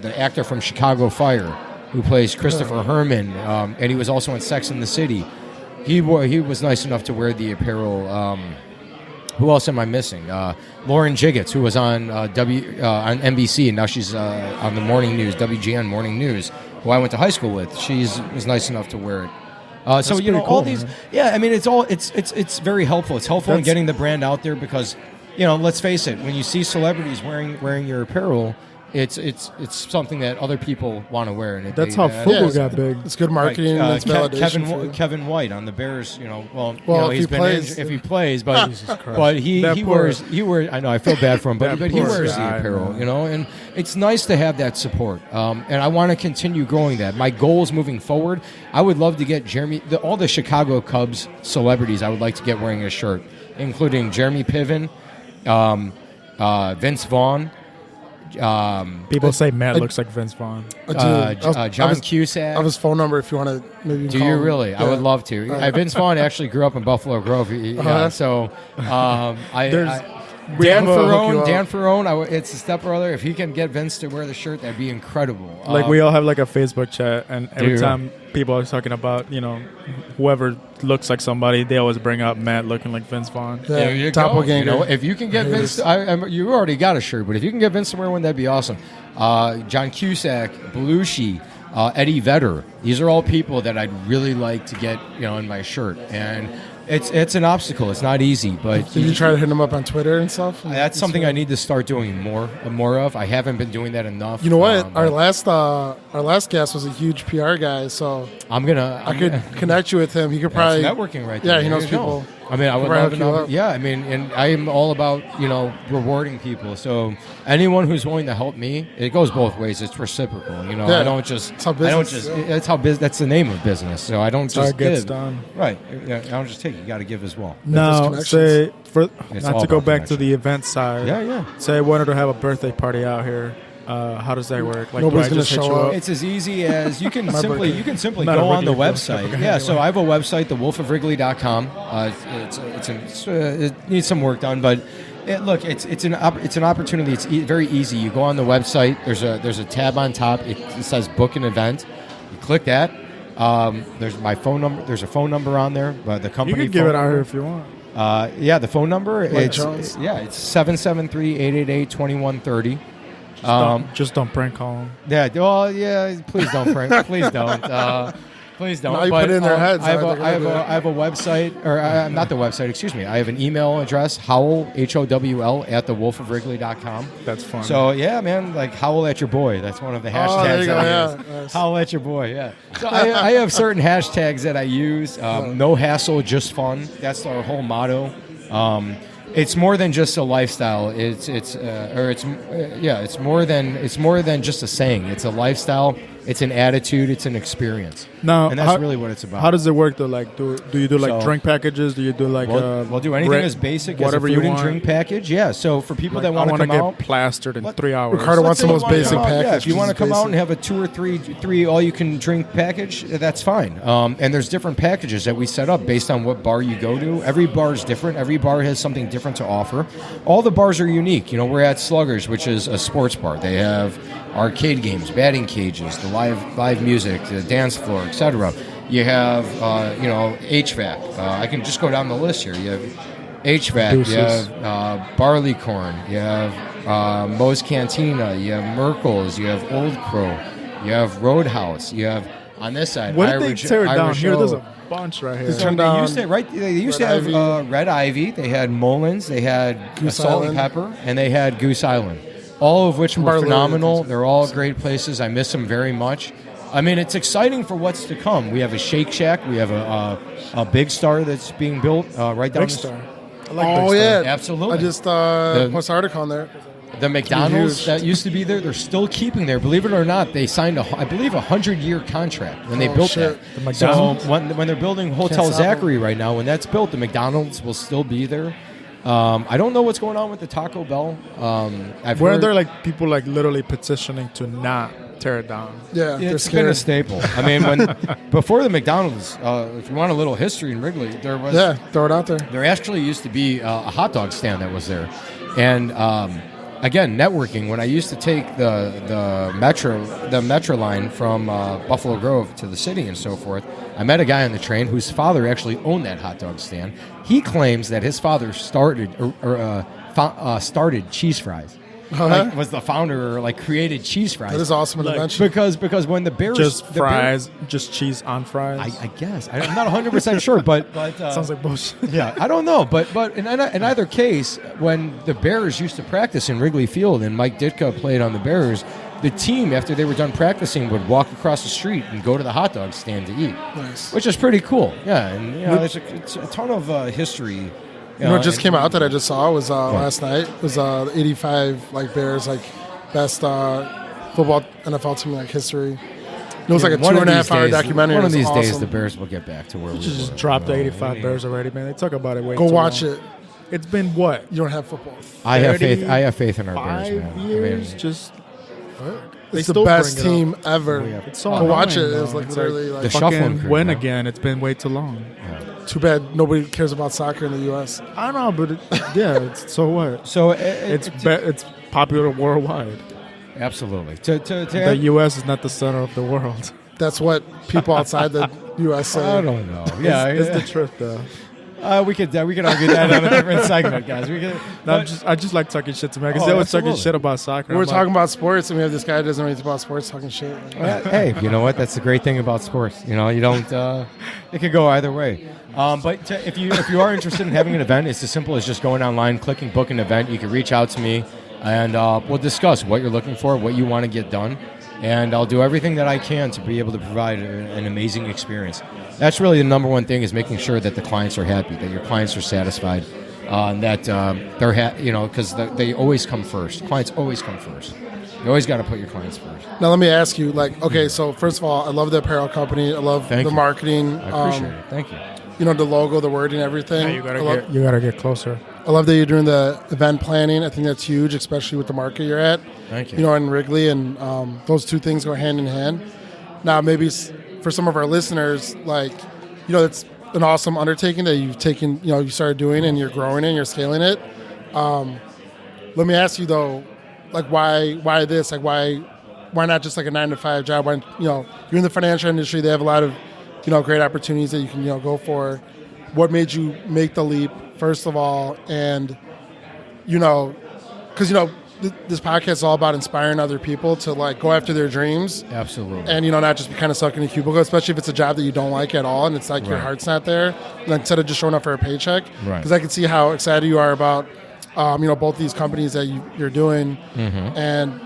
Speaker 2: the actor from Chicago Fire, who plays Christopher Herman, and he was also in Sex and the City. He was nice enough to wear the apparel Who else am I missing? Lauren Jiggets, who was on on NBC, and now she's on the morning news, WGN Morning News, who I went to high school with. Was nice enough to wear it. So you know,
Speaker 3: cool,
Speaker 2: all these,
Speaker 3: man.
Speaker 2: yeah. I mean, it's very helpful. It's helpful in getting the brand out there because, you know, let's face it, when you see celebrities wearing your apparel, it's something that other people want to wear, and
Speaker 3: That's how football got big.
Speaker 1: It's good marketing. And it's validation for you.
Speaker 2: Kevin White on the Bears, you know,
Speaker 1: if
Speaker 2: he's
Speaker 1: he
Speaker 2: been
Speaker 1: plays,
Speaker 2: if he plays, but he
Speaker 3: poor-
Speaker 2: wears. I know I feel bad for him, but he
Speaker 3: poor
Speaker 2: wears
Speaker 3: guy,
Speaker 2: the apparel,
Speaker 3: man.
Speaker 2: you know, and it's nice to have that support. And I want to continue growing that. My goals moving forward, I would love to get all the Chicago Cubs celebrities. I would like to get wearing a shirt, including Jeremy Piven, Vince Vaughn.
Speaker 3: People say Matt looks like Vince Vaughn.
Speaker 2: John Cusack.
Speaker 1: I have his phone number if you want to maybe
Speaker 2: Do
Speaker 1: call
Speaker 2: you
Speaker 1: him.
Speaker 2: really?
Speaker 1: Yeah.
Speaker 2: I would love to. Vince Vaughn actually grew up in Buffalo Grove. So Dan Ferrone, it's a stepbrother. If he can get Vince to wear the shirt, that'd be incredible.
Speaker 3: Like we all have like a Facebook chat, and every
Speaker 2: Dude.
Speaker 3: time people are talking about, you know, whoever looks like somebody, they always bring up Matt looking like Vince Vaughn.
Speaker 1: Yeah,
Speaker 2: There you
Speaker 1: Topo
Speaker 2: go.
Speaker 1: Ganger.
Speaker 2: You know, if you can get Vince, you already got a shirt, but if you can get Vince to wear one, that'd be awesome. John Cusack, Belushi, Eddie Vedder. These are all people that I'd really like to get, you know, in my shirt, and it's an obstacle. It's not easy, but
Speaker 1: Did you try to hit him up on Twitter and stuff?
Speaker 2: that's something I need to start doing more of. I haven't been doing that enough.
Speaker 1: You know what? Our last guest was a huge PR guy, so I could connect you with him. He could probably
Speaker 2: that's networking right there.
Speaker 1: Yeah, he
Speaker 2: There
Speaker 1: knows
Speaker 2: you go.
Speaker 1: people.
Speaker 2: I mean, I would
Speaker 1: Probably
Speaker 2: love
Speaker 1: hook you
Speaker 2: to.
Speaker 1: up.
Speaker 2: Yeah, I mean, and I am all about, you know, rewarding people. So anyone who's willing to help me, it goes both ways. It's reciprocal. You know,
Speaker 1: Yeah.
Speaker 2: I don't just.
Speaker 1: It's how
Speaker 2: I don't
Speaker 1: business-
Speaker 2: just. That's how business. That's the name of business. So I don't
Speaker 3: That's how
Speaker 2: just
Speaker 3: it gets
Speaker 2: give.
Speaker 3: done.
Speaker 2: Right. Yeah, I don't just take. You got to give as well.
Speaker 3: Now,
Speaker 1: connections.
Speaker 3: say
Speaker 2: It's
Speaker 3: not
Speaker 2: all
Speaker 3: to go
Speaker 2: about
Speaker 3: back to
Speaker 2: connection.
Speaker 3: the event side.
Speaker 2: Yeah.
Speaker 3: Say I wanted to have a birthday party out here. How does that work? Like,
Speaker 1: Nobody's
Speaker 3: do I
Speaker 1: gonna
Speaker 3: just hit
Speaker 1: show
Speaker 3: you
Speaker 1: up.
Speaker 2: It's as easy as you can simply
Speaker 3: Not
Speaker 2: go
Speaker 3: a
Speaker 2: on the
Speaker 3: Wrigleyville.
Speaker 2: website.
Speaker 3: Okay,
Speaker 2: Yeah, so
Speaker 3: anyway.
Speaker 2: I have a website, thewolfofwrigley.com. It needs some work done, but it's an opportunity. It's very easy. You go on the website. There's a tab on top. It says book an event. You click that. There's my phone number. There's a phone number on there. The
Speaker 3: You
Speaker 2: company.
Speaker 3: can give
Speaker 2: phone
Speaker 3: it out
Speaker 2: number.
Speaker 3: here if you want.
Speaker 2: Yeah, the phone number. It's
Speaker 1: Jones.
Speaker 2: 773-888-2130.
Speaker 3: Just don't prank call them.
Speaker 2: Yeah, well, yeah. Please don't, Frank. Please don't. Please don't.
Speaker 1: Now you put it in their heads.
Speaker 2: I have
Speaker 1: they're gonna do it.
Speaker 2: I have a website, or not the website. Excuse me. I have an email address, Howell HOWL @thewolfofwrigley.com.
Speaker 3: That's fun.
Speaker 2: So yeah, man, like howl at your boy. That's one of the hashtags.
Speaker 1: Oh, there you go.
Speaker 2: I
Speaker 1: Yeah.
Speaker 2: use.
Speaker 1: Nice.
Speaker 2: Howl at your boy. Yeah. So I have certain hashtags that I use. No hassle, just fun. That's our whole motto. It's more than just a lifestyle. It's more than just a saying. It's a lifestyle. It's an attitude. It's an experience.
Speaker 3: Now,
Speaker 2: and that's really what it's about.
Speaker 3: How does it work though? Like, do you do like
Speaker 2: So-
Speaker 3: drink packages? Do you do like
Speaker 2: We'll do anything as basic as a
Speaker 3: whatever
Speaker 2: food
Speaker 3: you
Speaker 2: and
Speaker 3: want?
Speaker 2: drink package. Yeah. So for people
Speaker 3: Like,
Speaker 2: that want to come
Speaker 3: get
Speaker 2: out,
Speaker 3: plastered in 3 hours.
Speaker 1: Ricardo wants the
Speaker 2: Let's
Speaker 1: most
Speaker 2: say you
Speaker 1: basic
Speaker 2: wanna come out-
Speaker 1: package.
Speaker 2: Yeah, if you want to
Speaker 1: Just
Speaker 2: come out
Speaker 1: basic.
Speaker 2: and have a two or three all-you-can-drink package, that's fine. And there's different packages that we set up based on what bar you go to. Every bar is different. Every bar has something different to offer. All the bars are unique. You know, we're at Sluggers, which is a sports bar. They have arcade games, batting cages, the live music, the dance floor, etc. You have HVAC. I can just go down the list here. You have HVAC.
Speaker 3: Deuces.
Speaker 2: You have barleycorn. You have Moe's Cantina. You have Merkel's. You have Old Crow. You have Roadhouse. You have on this side.
Speaker 3: What did they
Speaker 2: Irish-
Speaker 3: tear down
Speaker 2: Irish
Speaker 3: here? There's
Speaker 2: O.
Speaker 3: a bunch right here.
Speaker 1: They turned
Speaker 2: They
Speaker 1: down
Speaker 2: used to They used to
Speaker 1: Red
Speaker 2: have
Speaker 1: Ivy.
Speaker 2: Red Ivy. They had Mullins. They had
Speaker 1: Goose
Speaker 2: Salt and
Speaker 1: Island.
Speaker 2: Pepper, and they had Goose Island. All of which were
Speaker 1: Bar Louie.
Speaker 2: phenomenal. They're all great places. I miss them very much. I mean, it's exciting for what's to come. We have a Shake Shack. We have a Big Star that's being built right down
Speaker 3: Big
Speaker 2: the
Speaker 3: Star. I like
Speaker 1: Oh
Speaker 3: Big Star.
Speaker 1: yeah,
Speaker 2: Absolutely.
Speaker 1: I just
Speaker 2: The-
Speaker 1: post an article on there.
Speaker 2: The McDonald's
Speaker 1: huge.
Speaker 2: that used to be there, they're still keeping there. Believe it or not, they signed I believe, 100-year contract when they
Speaker 1: Oh,
Speaker 2: built
Speaker 1: shit.
Speaker 2: that.
Speaker 3: The McDonald's?
Speaker 2: So when they're building Hotel
Speaker 1: stop 'em.
Speaker 2: Zachary right now, when that's built, the McDonald's will still be there. I don't know what's going on with the Taco Bell. I've
Speaker 3: Weren't
Speaker 2: heard
Speaker 3: there like people like literally petitioning to not tear it down?
Speaker 1: Yeah, they're
Speaker 2: it's been a
Speaker 1: scared.
Speaker 2: staple. I mean, before the McDonald's, if you want a little history in Wrigley, there was
Speaker 1: Yeah, throw it out there.
Speaker 2: there actually used to be a hot dog stand that was there, and again, networking. When I used to take the metro line from Buffalo Grove to the city and so forth, I met a guy on the train whose father actually owned that hot dog stand. He claims that his father started cheese fries. Like, was the founder, like, created cheese fries.
Speaker 1: That is awesome an invention.
Speaker 2: Because when the Bears...
Speaker 3: Just fries, just cheese on fries?
Speaker 2: I guess. I'm not 100% sure, but
Speaker 3: sounds like bullshit.
Speaker 2: Yeah, I don't know. But in either case, when the Bears used to practice in Wrigley Field and Mike Ditka played on the Bears, the team, after they were done practicing, would walk across the street and go to the hot dog stand to eat.
Speaker 1: Nice.
Speaker 2: Which is pretty cool. Yeah, and there's a ton of history.
Speaker 1: You know what just came out that I just saw was last night was the 85 Bears best football NFL team history. It was like a 2.5 hour documentary.
Speaker 2: One of these days,
Speaker 1: awesome.
Speaker 2: the Bears will get back to where we
Speaker 3: just dropped the 85 Bears already, man. They talk about it way
Speaker 1: Go
Speaker 3: too
Speaker 1: watch
Speaker 3: long.
Speaker 1: it.
Speaker 3: It's been what?
Speaker 1: You don't have football.
Speaker 2: I have faith in our Bears, man.
Speaker 3: 5 years, just
Speaker 1: It's the best team ever.
Speaker 3: It's so
Speaker 1: Go watch it.
Speaker 3: annoying,
Speaker 1: It was
Speaker 3: though.
Speaker 1: like
Speaker 3: It's
Speaker 1: literally
Speaker 2: the
Speaker 1: like
Speaker 2: shuffling
Speaker 3: fucking
Speaker 2: crew,
Speaker 3: win
Speaker 2: man.
Speaker 3: again. It's been way too long.
Speaker 1: too bad nobody cares about soccer in the U.S.
Speaker 3: I know, but so what?
Speaker 2: So
Speaker 3: It's popular worldwide.
Speaker 2: Absolutely.
Speaker 3: The U.S. is not the center of the world.
Speaker 1: That's what people outside the U.S. say.
Speaker 2: I don't know. Yeah,
Speaker 3: It's the truth, though.
Speaker 2: we could argue that on a different segment, guys. We could.
Speaker 3: No, I just like talking shit to me because they always talking
Speaker 2: absolutely.
Speaker 3: shit about soccer.
Speaker 1: We're talking about sports, and we have this guy who doesn't know anything about sports talking shit.
Speaker 2: Hey, you know what? That's the great thing about sports. You know, you don't. It could go either way. But if you are interested in having an event, it's as simple as just going online, clicking book an event. You can reach out to me, and we'll discuss what you're looking for, what you want to get done, and I'll do everything that I can to be able to provide an amazing experience. That's really the number one thing, is making sure that the clients are happy, that your clients are satisfied, that they're because they always come first. Clients always come first. You always got to put your clients first.
Speaker 1: Now let me ask you, okay, so first of all, I love the apparel company. I love the marketing.
Speaker 2: I appreciate it. Thank you.
Speaker 1: The logo, the wording, everything.
Speaker 3: Yeah, you gotta get closer.
Speaker 1: I love that you're doing the event planning. I think that's huge, especially with the market you're at.
Speaker 2: Thank you.
Speaker 1: In Wrigley, and those two things go hand in hand. Now, maybe for some of our listeners, it's an awesome undertaking that you've taken, you started doing, and you're growing it and you're scaling it. Let me ask you though, why this? Why not just a 9-to-5 job? Why, you're in the financial industry. They have a lot of, great opportunities that you can, go for. What made you make the leap, first of all? And, because, this podcast is all about inspiring other people to go after their dreams.
Speaker 2: Absolutely.
Speaker 1: And, not just be kind of stuck in a cubicle, especially if it's a job that you don't like at all and it's your heart's not there. And instead of just showing up for a paycheck.
Speaker 2: Right.
Speaker 1: Because I can see how excited you are about, both these companies that you're doing.
Speaker 2: Mm-hmm.
Speaker 1: And,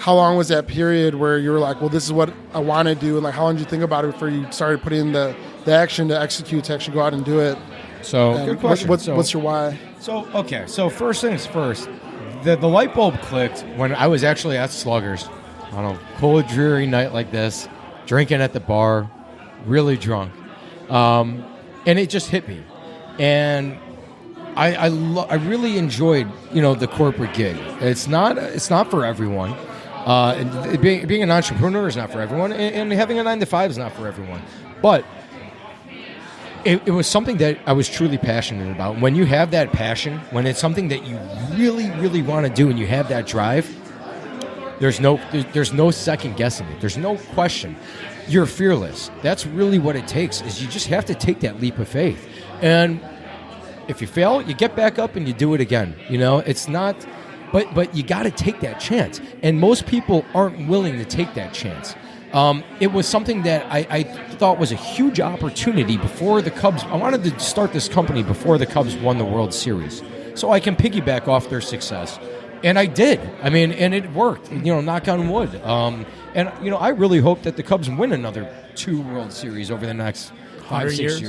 Speaker 1: how long was that period where you were like, well, this is what I want to do? And how long did you think about it before you started putting in the action to execute, to actually go out and do it?
Speaker 2: So,
Speaker 1: And
Speaker 2: good question.
Speaker 1: What's your why?
Speaker 2: So first things first, the light bulb clicked when I was actually at Sluggers on a cold, dreary night like this, drinking at the bar, really drunk. And it just hit me. And I really enjoyed, the corporate gig. It's not for everyone. And being an entrepreneur is not for everyone, and having a 9-to-5 is not for everyone. But it was something that I was truly passionate about. When you have that passion, when it's something that you really, really want to do, and you have that drive, there's no second guessing it. There's no question. You're fearless. That's really what it takes. Is you just have to take that leap of faith. And if you fail, you get back up and you do it again. It's not. But you got to take that chance, and most people aren't willing to take that chance. It was something that I thought was a huge opportunity before the Cubs. I wanted to start this company before the Cubs won the World Series, so I can piggyback off their success, and I did. I mean, and it worked. Knock on wood. And I really hope that the Cubs win another 2 World Series over the next 5-6 years.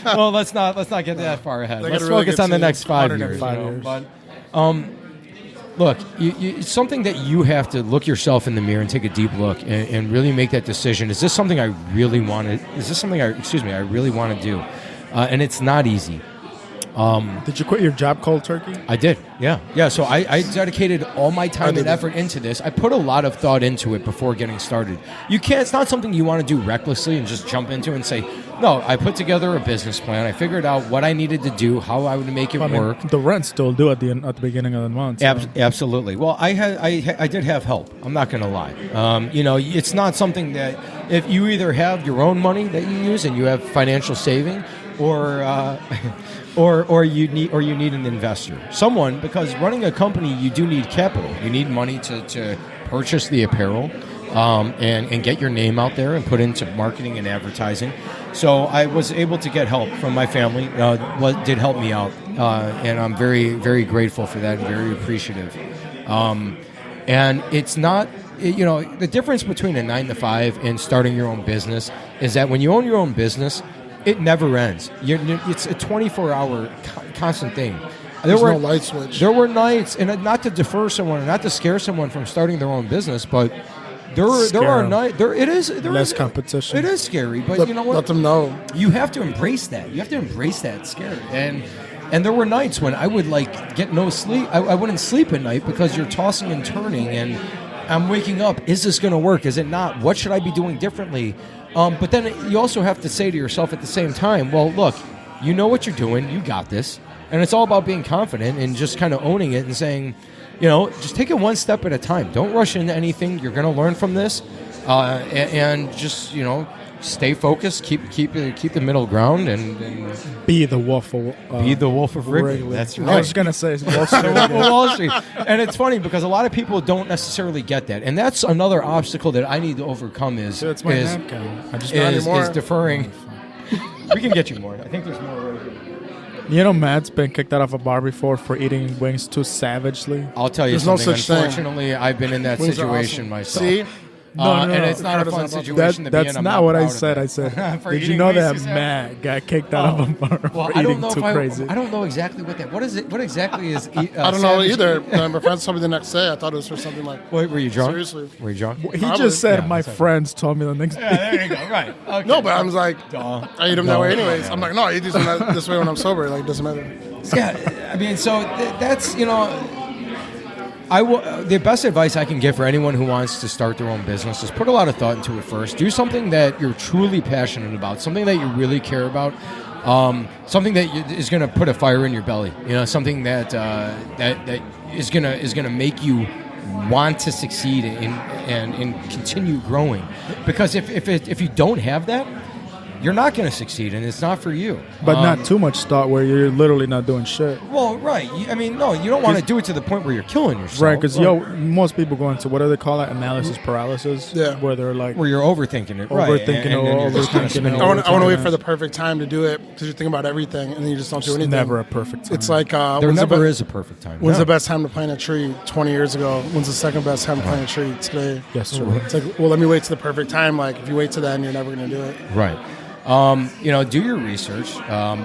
Speaker 2: Well, let's not get that far ahead. Let's focus on the next 5 years. But. Look, it's something that you have to look yourself in the mirror and take a deep look and really make that decision. Is this something I really want to? Is this something I really want to do? And it's not easy.
Speaker 3: Did you quit your job cold turkey?
Speaker 2: I did, yeah. So I dedicated all my time and effort into this. I put a lot of thought into it before getting started. You can't. It's not something you want to do recklessly and just jump into and say, No, I put together a business plan. I figured out what I needed to do, how I would make it work.
Speaker 3: The rent's still due at the beginning of the month. So.
Speaker 2: Absolutely. Well, I did have help. I'm not going to lie. It's not something that if you either have your own money that you use and you have financial saving, or you need an investor, someone, because running a company you do need capital. You need money to purchase the apparel. And get your name out there and put into marketing and advertising. So I was able to get help from my family. Did help me out, and I'm very, very grateful for that and very appreciative. And it's not, the difference between a 9-to-5 and starting your own business is that when you own your own business, it never ends. It's a 24-hour constant thing.
Speaker 1: There's no light switch.
Speaker 2: There were nights, and not to defer someone, or not to scare someone from starting their own business, but there are nights. There is
Speaker 3: competition.
Speaker 2: It is scary, but you know what?
Speaker 1: Let them know.
Speaker 2: You have to embrace that. You have to embrace that scare. And there were nights when I would get no sleep. I wouldn't sleep at night because you're tossing and turning, and I'm waking up. Is this going to work? Is it not? What should I be doing differently? But then you also have to say to yourself at the same time, well, look, you know what you're doing. You got this. And it's all about being confident and just kind of owning it and saying, just take it one step at a time. Don't rush into anything. You're going to learn from this, and just stay focused. Keep the middle ground, and
Speaker 3: be the Wolf of
Speaker 2: Wrigley. That's right.
Speaker 3: I was going to say Wall Street.
Speaker 2: Wall Street. And it's funny because a lot of people don't necessarily get that, and that's another obstacle that I need to overcome. Is deferring. We can get you more. I think there's more right here.
Speaker 3: Matt's been kicked out of a bar before for eating wings too savagely.
Speaker 2: I'll tell you
Speaker 1: There's
Speaker 2: something.
Speaker 1: No such
Speaker 2: Unfortunately, I've been in that
Speaker 1: wings
Speaker 2: situation myself.
Speaker 1: See?
Speaker 3: No,
Speaker 2: and it's not a fun situation to be in.
Speaker 3: That's not what I said. I said, did you know that Matt got kicked out of a bar for eating too crazy?
Speaker 2: I don't know exactly what that. What is it? What exactly is?
Speaker 1: I don't know either. My friends told me the next day. I thought it was for something like.
Speaker 2: Wait, were you drunk?
Speaker 1: Seriously,
Speaker 2: were you drunk?
Speaker 3: He just said my friends told me the next day.
Speaker 2: Yeah, there you go. Right. Okay.
Speaker 1: No, but I was like, I eat them that way anyways. I'm like, no, I eat these this way when I'm sober. Like, it doesn't matter.
Speaker 2: Yeah, I mean, so that's the best advice I can give for anyone who wants to start their own business is put a lot of thought into it first. Do something that you're truly passionate about, something that you really care about, something that is going to put a fire in your belly. Something that is going to make you want to succeed and continue growing. Because if you don't have that, you're not going to succeed, and it's not for you.
Speaker 3: But not too much thought where you're literally not doing shit.
Speaker 2: Well, right. I mean, no, you don't want to do it to the point where you're killing yourself.
Speaker 3: Right, because most people go into, what do they call it, analysis paralysis?
Speaker 1: Yeah.
Speaker 3: Where they're like...
Speaker 2: Where you're overthinking it.
Speaker 3: Overthinking.
Speaker 1: I want to wait for the perfect time to do it, because you think about everything, and then you just don't do anything.
Speaker 3: It's never a perfect time.
Speaker 1: It's like...
Speaker 2: there never is a perfect time.
Speaker 1: When's the best time to plant a tree 20 years ago? When's the second best time to plant a tree today?
Speaker 3: Yes, sir.
Speaker 1: It's like, well, let me wait to the perfect time. Like, if you wait to then, you're never going to do it.
Speaker 2: Right. Do your research.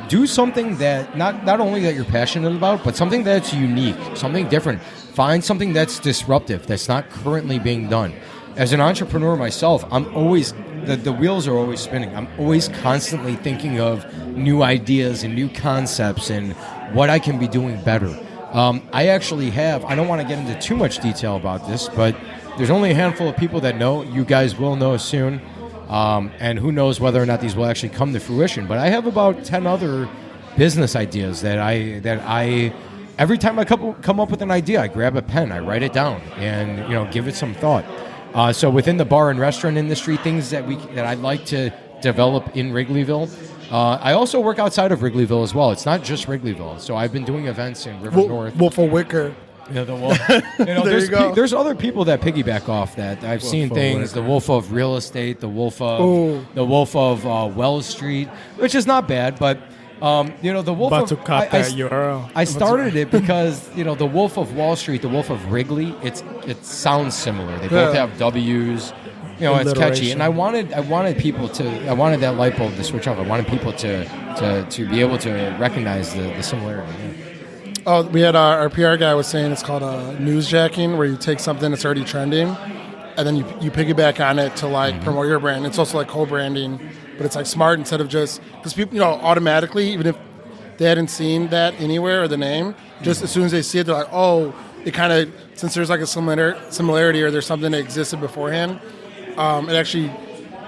Speaker 2: Do something that not only that you're passionate about, but something that's unique, something different. Find something that's disruptive, that's not currently being done. As an entrepreneur myself, I'm always the wheels are always spinning. I'm always constantly thinking of new ideas and new concepts and what I can be doing better. I actually have. I don't want to get into too much detail about this, but there's only a handful of people that know. You guys will know soon. And who knows whether or not these will actually come to fruition. But I have about 10 other business ideas that I every time I come up with an idea, I grab a pen, I write it down, and give it some thought. So within the bar and restaurant industry, things that I'd like to develop in Wrigleyville. I also work outside of Wrigleyville as well. It's not just Wrigleyville. So I've been doing events in River North.
Speaker 1: Wolf of Wicker.
Speaker 2: The wolf. There's other people that piggyback off that. I've seen things. The Wolf of Real Estate, the Wolf of Wells Street, which is not bad, but the Wolf
Speaker 3: about
Speaker 2: of
Speaker 3: to cut that URL.
Speaker 2: I started it because the Wolf of Wall Street, the Wolf of Wrigley. It sounds similar. They both have W's. It's catchy, and I wanted that light bulb to switch off. I wanted people to be able to recognize the similarity. Yeah.
Speaker 1: Oh, we had our PR guy was saying it's called newsjacking, where you take something that's already trending, and then you piggyback on it to promote your brand. It's also like co-branding, but it's like smart instead of just because people automatically, even if they hadn't seen that anywhere or the name, just as soon as they see it, they're like, oh, it kind of, since there's like a similarity or there's something that existed beforehand, it actually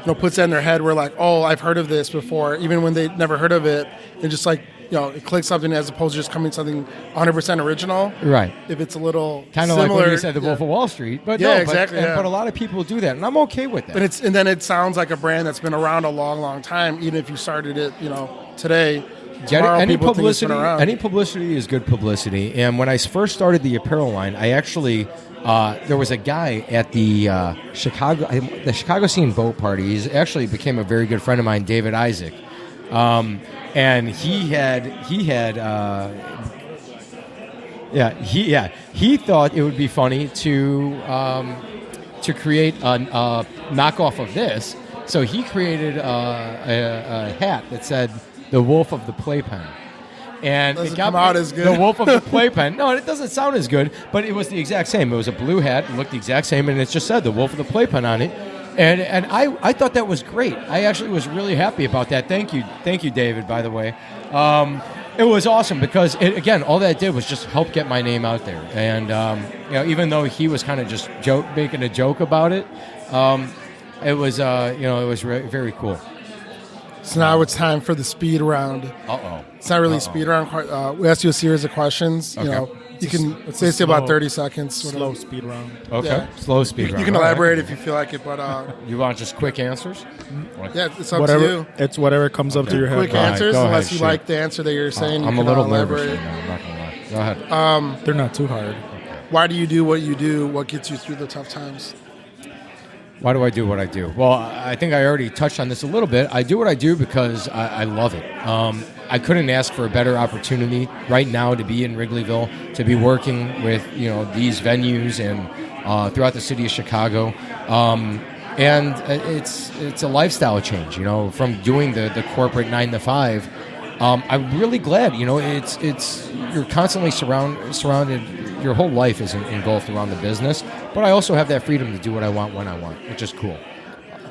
Speaker 1: puts that in their head where like, oh, I've heard of this before, even when they never heard of it, and just like, it clicks something as opposed to just coming something 100% original.
Speaker 2: Right.
Speaker 1: If it's a little
Speaker 2: kind of like when you said the Wolf of Wall Street, but
Speaker 1: exactly.
Speaker 2: But a lot of people do that, and I'm okay with that.
Speaker 1: And then it sounds like a brand that's been around a long, long time, even if you started it, today.
Speaker 2: Any publicity is good publicity. And when I first started the apparel line, I actually there was a guy at the Chicago Scene Boat Party. He's actually became a very good friend of mine, David Isaac, and he thought it would be funny to create a knockoff of this. So he created a hat that said the Wolf of the Playpen. And
Speaker 1: it got come out as good.
Speaker 2: The Wolf of the Playpen. No, it doesn't sound as good, but it was the exact same. It was a blue hat, it looked the exact same, and it just said the Wolf of the Playpen on it. And I thought that was great. I actually was really happy about that. Thank you, David, by the way. It was awesome because, again, all that did was just help get my name out there. And, even though he was kind of just making a joke about it, it was very cool.
Speaker 1: So now it's time for the speed round.
Speaker 2: Uh-oh.
Speaker 1: It's not really a speed round. We asked you a series of questions.
Speaker 2: Okay.
Speaker 1: You can say about 30 seconds.
Speaker 3: Slow speed round.
Speaker 2: Okay.
Speaker 1: Yeah.
Speaker 2: Slow speed round.
Speaker 1: You can elaborate if you feel like it, but
Speaker 2: you want just quick answers?
Speaker 1: Yeah, it's up to you.
Speaker 3: It's whatever comes up to your head.
Speaker 1: Quick answers,
Speaker 2: ahead,
Speaker 1: unless you
Speaker 2: shoot.
Speaker 1: like the answer that you're saying.
Speaker 2: I'm
Speaker 1: you
Speaker 2: a
Speaker 1: can
Speaker 2: little
Speaker 1: elaborate.
Speaker 2: nervous right now. I'm not gonna lie. Go ahead.
Speaker 3: They're not too hard.
Speaker 1: Why do you do what you do? What gets you through the tough times?
Speaker 2: Why do I do what I do? Well, I think I already touched on this a little bit. I do what I do because I love it. I couldn't ask for a better opportunity right now to be in Wrigleyville, to be working with these venues and throughout the city of Chicago. And it's a lifestyle change, from doing the corporate 9 to 5. I'm really glad, it's you're constantly surrounded. Your whole life is engulfed around the business, but I also have that freedom to do what I want when I want, which is cool.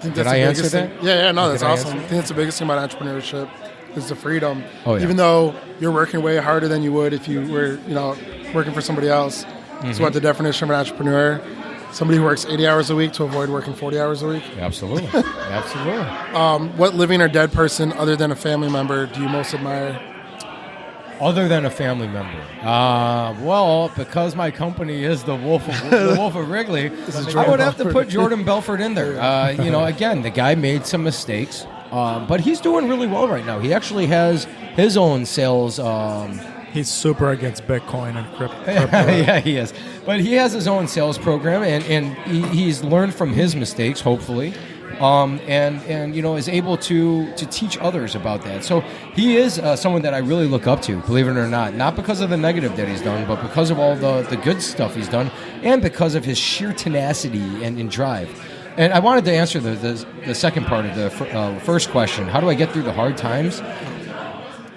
Speaker 1: Did I answer that? Yeah, no, that's awesome. I think that's the biggest thing about entrepreneurship is the freedom.
Speaker 2: Oh, yeah.
Speaker 1: Even though you're working way harder than you would if you were, working for somebody else. Mm-hmm. So what the definition of an entrepreneur? Somebody who works 80 hours a week to avoid working 40 hours a week?
Speaker 2: Absolutely. Absolutely.
Speaker 1: What living or dead person other than a family member do you most admire?
Speaker 2: Other than a family member? Well, because my company is the Wolf of Wrigley, I would have to put Jordan Belfort in there. Again, the guy made some mistakes, but he's doing really well right now. He actually has his own sales.
Speaker 3: He's super against Bitcoin and crypto.
Speaker 2: Yeah, he is. But he has his own sales program, and he's learned from his mistakes, hopefully. And is able to teach others about that. So he is someone that I really look up to, believe it or not because of the negative that he's done, but because of all the good stuff he's done, and because of his sheer tenacity and drive. And I wanted to answer the second part of the first question. How do I get through the hard times?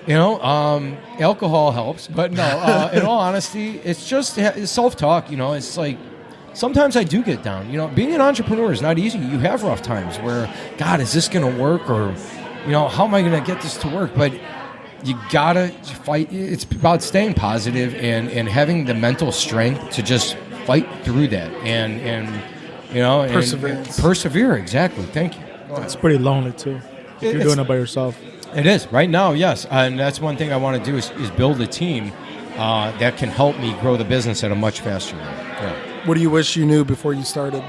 Speaker 2: Alcohol helps, but no, in all honesty, it's just self-talk. It's like, sometimes I do get down. Being an entrepreneur is not easy. You have rough times where, God, is this going to work? Or, how am I going to get this to work? But you got to fight. It's about staying positive and having the mental strength to just fight through that and
Speaker 1: perseverance.
Speaker 2: Persevere, exactly. Thank you.
Speaker 3: It's pretty lonely, too, if you're doing it by yourself.
Speaker 2: It is. Right now, yes. And that's one thing I want to do is build a team that can help me grow the business at a much faster rate. Yeah.
Speaker 1: What do you wish you knew before you started?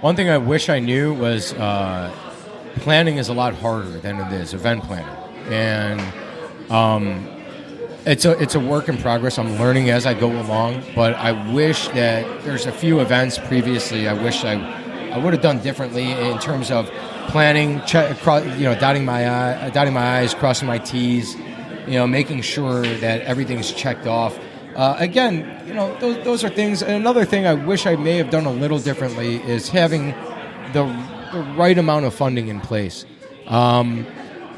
Speaker 2: One thing I wish I knew was planning is a lot harder than it is, event planning. And it's a work in progress. I'm learning as I go along, but I wish that there's a few events previously I wish I would have done differently in terms of planning, dotting my I's, crossing my T's, making sure that everything's checked off. Again, those are things. And another thing I wish I may have done a little differently is having the right amount of funding in place.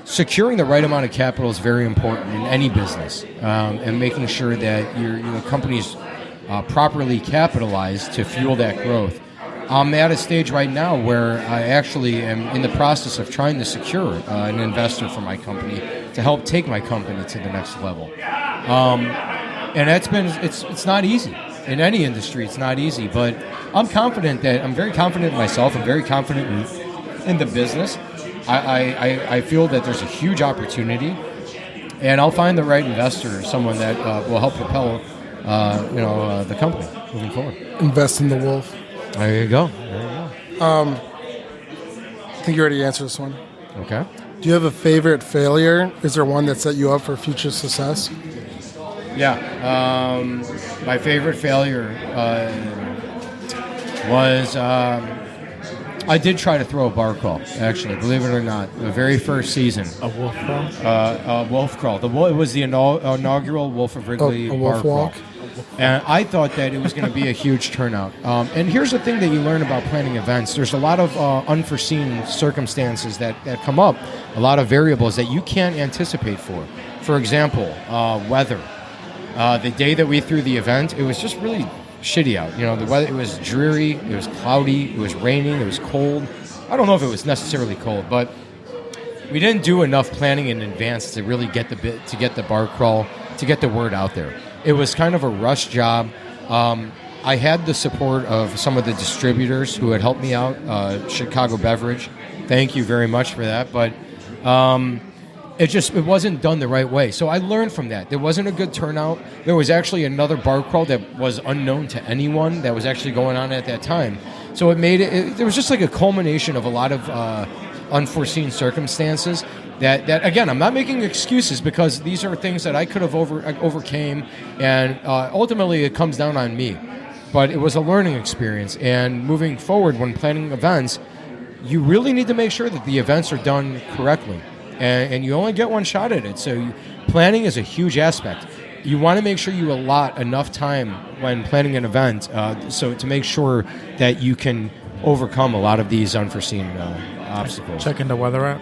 Speaker 2: Securing the right amount of capital is very important in any business, and making sure that your company's properly capitalized to fuel that growth. I'm at a stage right now where I actually am in the process of trying to secure an investor for my company to help take my company to the next level. And it's not easy. In any industry, it's not easy, but I'm very confident in myself. I'm very confident in the business. I feel that there's a huge opportunity, and I'll find the right investor, someone that will help propel, the company moving forward.
Speaker 1: Invest in the Wolf.
Speaker 2: There you go.
Speaker 1: I think you already answered this one.
Speaker 2: Okay.
Speaker 1: Do you have a favorite failure? Is there one that set you up for future success?
Speaker 2: Yeah. My favorite failure was I did try to throw a bar crawl, actually, believe it or not. The very first season.
Speaker 3: A wolf crawl?
Speaker 2: A wolf crawl. It was the inaugural Wolf of Wrigley
Speaker 1: a
Speaker 2: bar
Speaker 1: wolf walk?
Speaker 2: crawl. And I thought that it was going to be a huge turnout. And here's the thing that you learn about planning events. There's a lot of unforeseen circumstances that come up, a lot of variables that you can't anticipate for. For example, weather. The day that we threw the event, it was just really shitty out. The weather, it was dreary, it was cloudy, it was raining, it was cold. I don't know if it was necessarily cold, but we didn't do enough planning in advance to really get the bar crawl, to get the word out there. It was kind of a rush job. I had the support of some of the distributors who had helped me out, Chicago Beverage. Thank you very much for that, but it wasn't done the right way. So I learned from that. There wasn't a good turnout. There was actually another bar crawl that was unknown to anyone that was actually going on at that time. So there was just like a culmination of a lot of unforeseen circumstances that again, I'm not making excuses because these are things that I could have overcame, and ultimately it comes down on me. But it was a learning experience, and moving forward when planning events, you really need to make sure that the events are done correctly. And you only get one shot at it. So planning is a huge aspect. You want to make sure you allot enough time when planning an event so to make sure that you can overcome a lot of these unforeseen obstacles.
Speaker 3: Checking the weather app.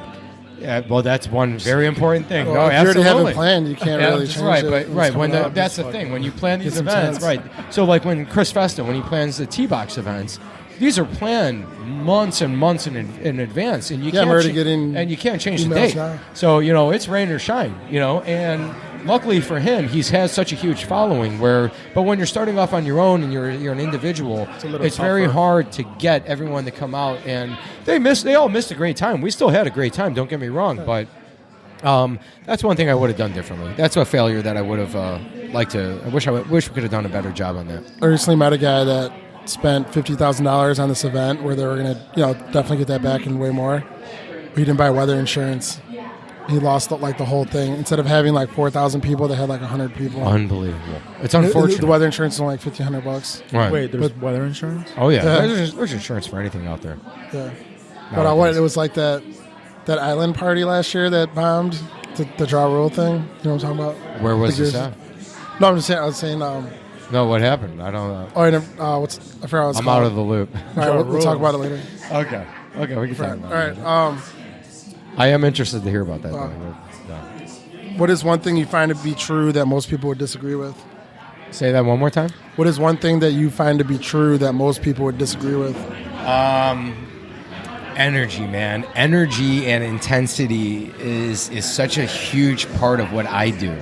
Speaker 2: Yeah, well, that's one very important thing.
Speaker 1: Well, if you already have it planned, you can't really change
Speaker 2: right,
Speaker 1: it.
Speaker 2: But right, that's the thing. When you plan these events, right. So like when Chris Festa, when he plans the T-Box events, these are planned months and months in advance, and you can't change the date. Now. So it's rain or shine, and luckily for him, he's had such a huge following. But when you're starting off on your own and you're an individual, it's very hard to get everyone to come out, and they all missed a great time. We still had a great time. Don't get me wrong, but that's one thing I would have done differently. That's a failure that I would have liked to. I wish we could have done a better job on that.
Speaker 1: I recently met a guy that spent $50,000 on this event where they were going to, definitely get that back and way more. He didn't buy weather insurance. He lost the whole thing. Instead of having 4,000 people, they had 100 people.
Speaker 2: Unbelievable. It's unfortunate.
Speaker 1: The weather insurance is only $1,500.
Speaker 2: Right.
Speaker 3: Wait, there's weather insurance?
Speaker 2: Oh yeah. There's insurance for anything out there.
Speaker 1: Yeah. But it was like that island party last year that bombed, the draw rule thing. You know what I'm talking about?
Speaker 2: Where was this at?
Speaker 1: No, I'm just saying. I was saying.
Speaker 2: No, what happened? I don't know.
Speaker 1: Oh, I forgot what it's called.
Speaker 2: I'm out of the loop.
Speaker 1: All right, we'll talk about it later.
Speaker 2: Okay, we can talk about it.
Speaker 1: All right.
Speaker 2: I am interested to hear about that.
Speaker 1: What is one thing you find to be true that most people would disagree with?
Speaker 2: Say that one more time.
Speaker 1: What is one thing that you find to be true that most people would disagree with?
Speaker 2: Energy, man. Energy and intensity is such a huge part of what I do.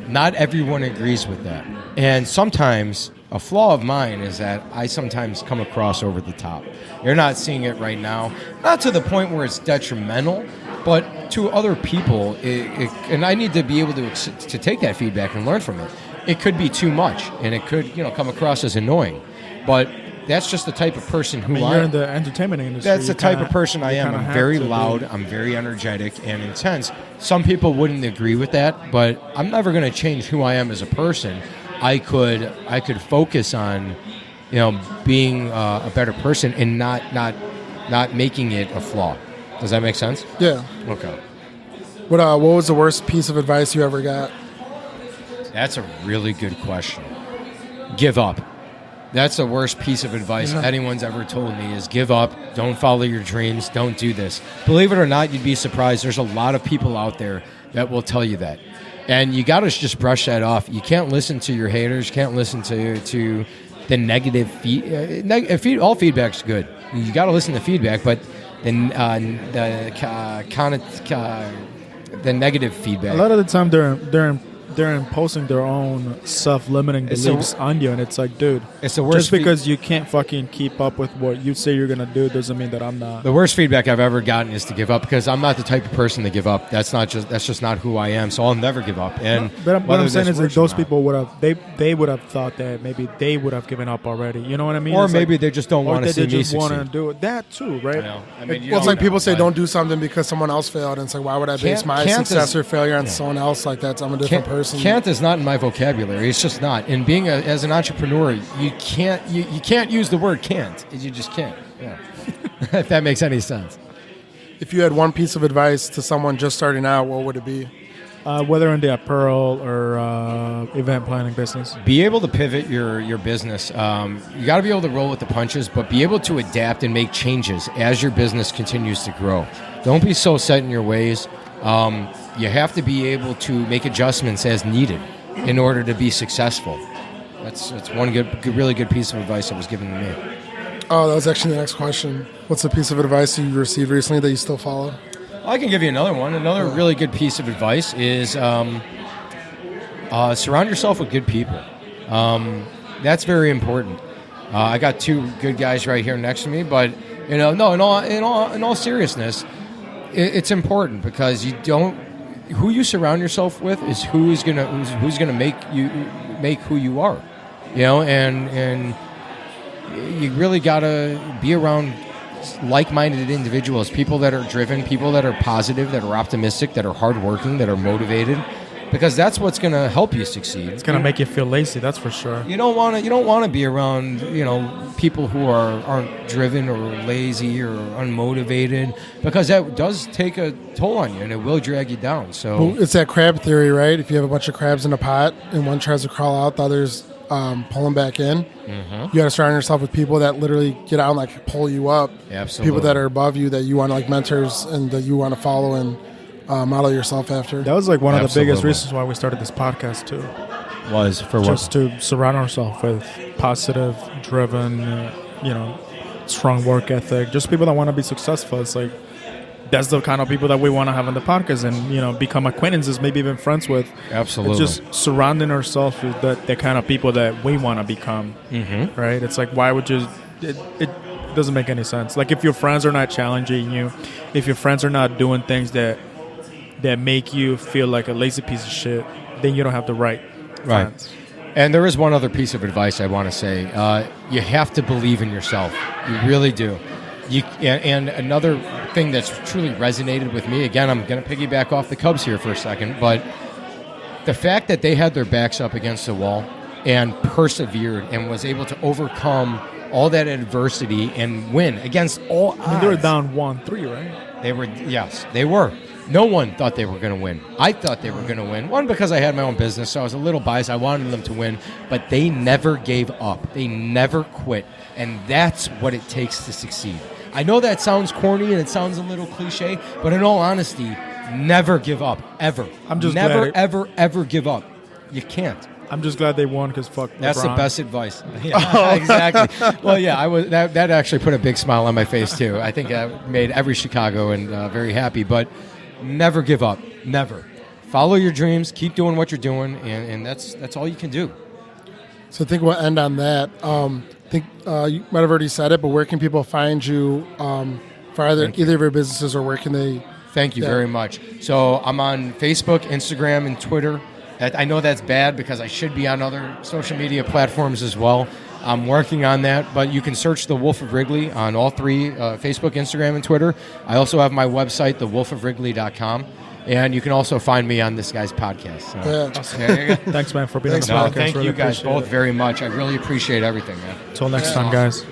Speaker 2: Not everyone agrees with that. And sometimes a flaw of mine is that I sometimes come across over the top. You're not seeing it right now. Not to the point where it's detrimental, but to other people, and I need to be able to take that feedback and learn from it. It could be too much, and it could come across as annoying. But that's just the type of person who I am.
Speaker 3: You're in the entertainment industry.
Speaker 2: That's the type of person I am. I'm very loud. I'm very energetic and intense. Some people wouldn't agree with that, but I'm never going to change who I am as a person. I could focus on, being a better person and not making it a flaw. Does that make sense?
Speaker 1: Yeah.
Speaker 2: Okay.
Speaker 1: What was the worst piece of advice you ever got?
Speaker 2: That's a really good question. Give up. That's the worst piece of advice anyone's ever told me is give up, don't follow your dreams, don't do this. Believe it or not, you'd be surprised. There's a lot of people out there that will tell you that. And you got to just brush that off. You can't listen to your haters, you can't listen to the negative all feedback's good. You got to listen to feedback, but the negative feedback.
Speaker 3: A lot of the time they're they're imposing their own self-limiting beliefs on you, and it's like, dude,
Speaker 2: it's the worst.
Speaker 3: Just because you can't fucking keep up with what you say you're gonna do doesn't mean that I'm not.
Speaker 2: The worst feedback I've ever gotten is to give up, because I'm not the type of person to give up. That's just not who I am. So I'll never give up. And
Speaker 3: but what I'm saying is that those people would have they would have thought that maybe they would have given up already. You know what I mean?
Speaker 2: Or
Speaker 3: it's
Speaker 2: maybe they just don't want to see me succeed.
Speaker 3: Or they just want to do it. That too, right?
Speaker 2: I mean,
Speaker 1: it's like people say don't do something because someone else failed, and it's like, why would I base my success or failure on someone else? Like I'm a different person.
Speaker 2: Can't is not in my vocabulary. It's just not. And being as an entrepreneur, you can't use the word can't. You just can't. Yeah. If that makes any sense.
Speaker 1: If you had one piece of advice to someone just starting out, what would it be?
Speaker 3: Whether in the apparel or event planning business,
Speaker 2: be able to pivot your business. You got to be able to roll with the punches, but be able to adapt and make changes as your business continues to grow. Don't be so set in your ways. You have to be able to make adjustments as needed in order to be successful. That's one really good piece of advice that was given to me.
Speaker 1: Oh, that was actually the next question. What's a piece of advice you received recently that you still follow?
Speaker 2: I can give you another one. Another really good piece of advice is surround yourself with good people. That's very important. I got two good guys right here next to me, but in all seriousness, it's important, because who you surround yourself with is who's gonna make who you are. And you really gotta be around like-minded individuals, people that are driven, people that are positive, that are optimistic, that are hardworking, that are motivated, because that's what's going to help you succeed.
Speaker 3: It's going to make you feel lazy, that's for sure.
Speaker 2: You don't want to be around people who aren't driven or lazy or unmotivated, because that does take a toll on you and it will drag you down. So
Speaker 1: it's that crab theory, right? If you have a bunch of crabs in a pot and one tries to crawl out, the other's pull them back in. Mm-hmm. You got to surround yourself with people that literally get out and like pull you up.
Speaker 2: Absolutely.
Speaker 1: People that are above you, that you want to like mentors and that you want to follow and model yourself after.
Speaker 3: That was like one of the biggest reasons why we started this podcast too.
Speaker 2: Was for
Speaker 3: just to surround ourselves with positive, driven, strong work ethic. Just people that want to be successful. It's like that's the kind of people that we want to have on the podcast and, become acquaintances, maybe even friends with.
Speaker 2: Absolutely.
Speaker 3: It's just surrounding ourselves with the kind of people that we want to become, right? It's like, why would you... It doesn't make any sense. Like, if your friends are not challenging you, if your friends are not doing things that make you feel like a lazy piece of shit, then you don't have the right friends.
Speaker 2: And there is one other piece of advice I want to say. You have to believe in yourself. You really do. And another thing that's truly resonated with me, again, I'm going to piggyback off the Cubs here for a second, but the fact that they had their backs up against the wall and persevered and was able to overcome all that adversity and win against all odds.
Speaker 3: I mean, they were down 1-3, right?
Speaker 2: They were, yes, they were. No one thought they were going to win. I thought they were going to win. One, because I had my own business, so I was a little biased. I wanted them to win, but they never gave up. They never quit, and that's what it takes to succeed. I know that sounds corny and it sounds a little cliche, but in all honesty, never give up, ever.
Speaker 3: I'm just
Speaker 2: never, ever give up. You can't.
Speaker 3: I'm just glad they won because fuck LeBron.
Speaker 2: That's the best advice. Yeah, exactly. Well, yeah, I was. That actually put a big smile on my face too. I think that made every Chicagoan very happy. But never give up. Never. Follow your dreams. Keep doing what you're doing, and that's all you can do.
Speaker 1: So I think we'll end on that. I think you might have already said it, but where can people find you for either of your businesses, or where can they?
Speaker 2: Thank you very much. So I'm on Facebook, Instagram, and Twitter. I know that's bad because I should be on other social media platforms as well. I'm working on that, but you can search The Wolf of Wrigley on all three, Facebook, Instagram, and Twitter. I also have my website, thewolfofwrigley.com. And you can also find me on this guy's podcast. So.
Speaker 1: Yeah.
Speaker 3: Thanks, man, for being on the podcast.
Speaker 2: Thank you guys both very much. I really appreciate everything, man.
Speaker 3: Until next time, guys.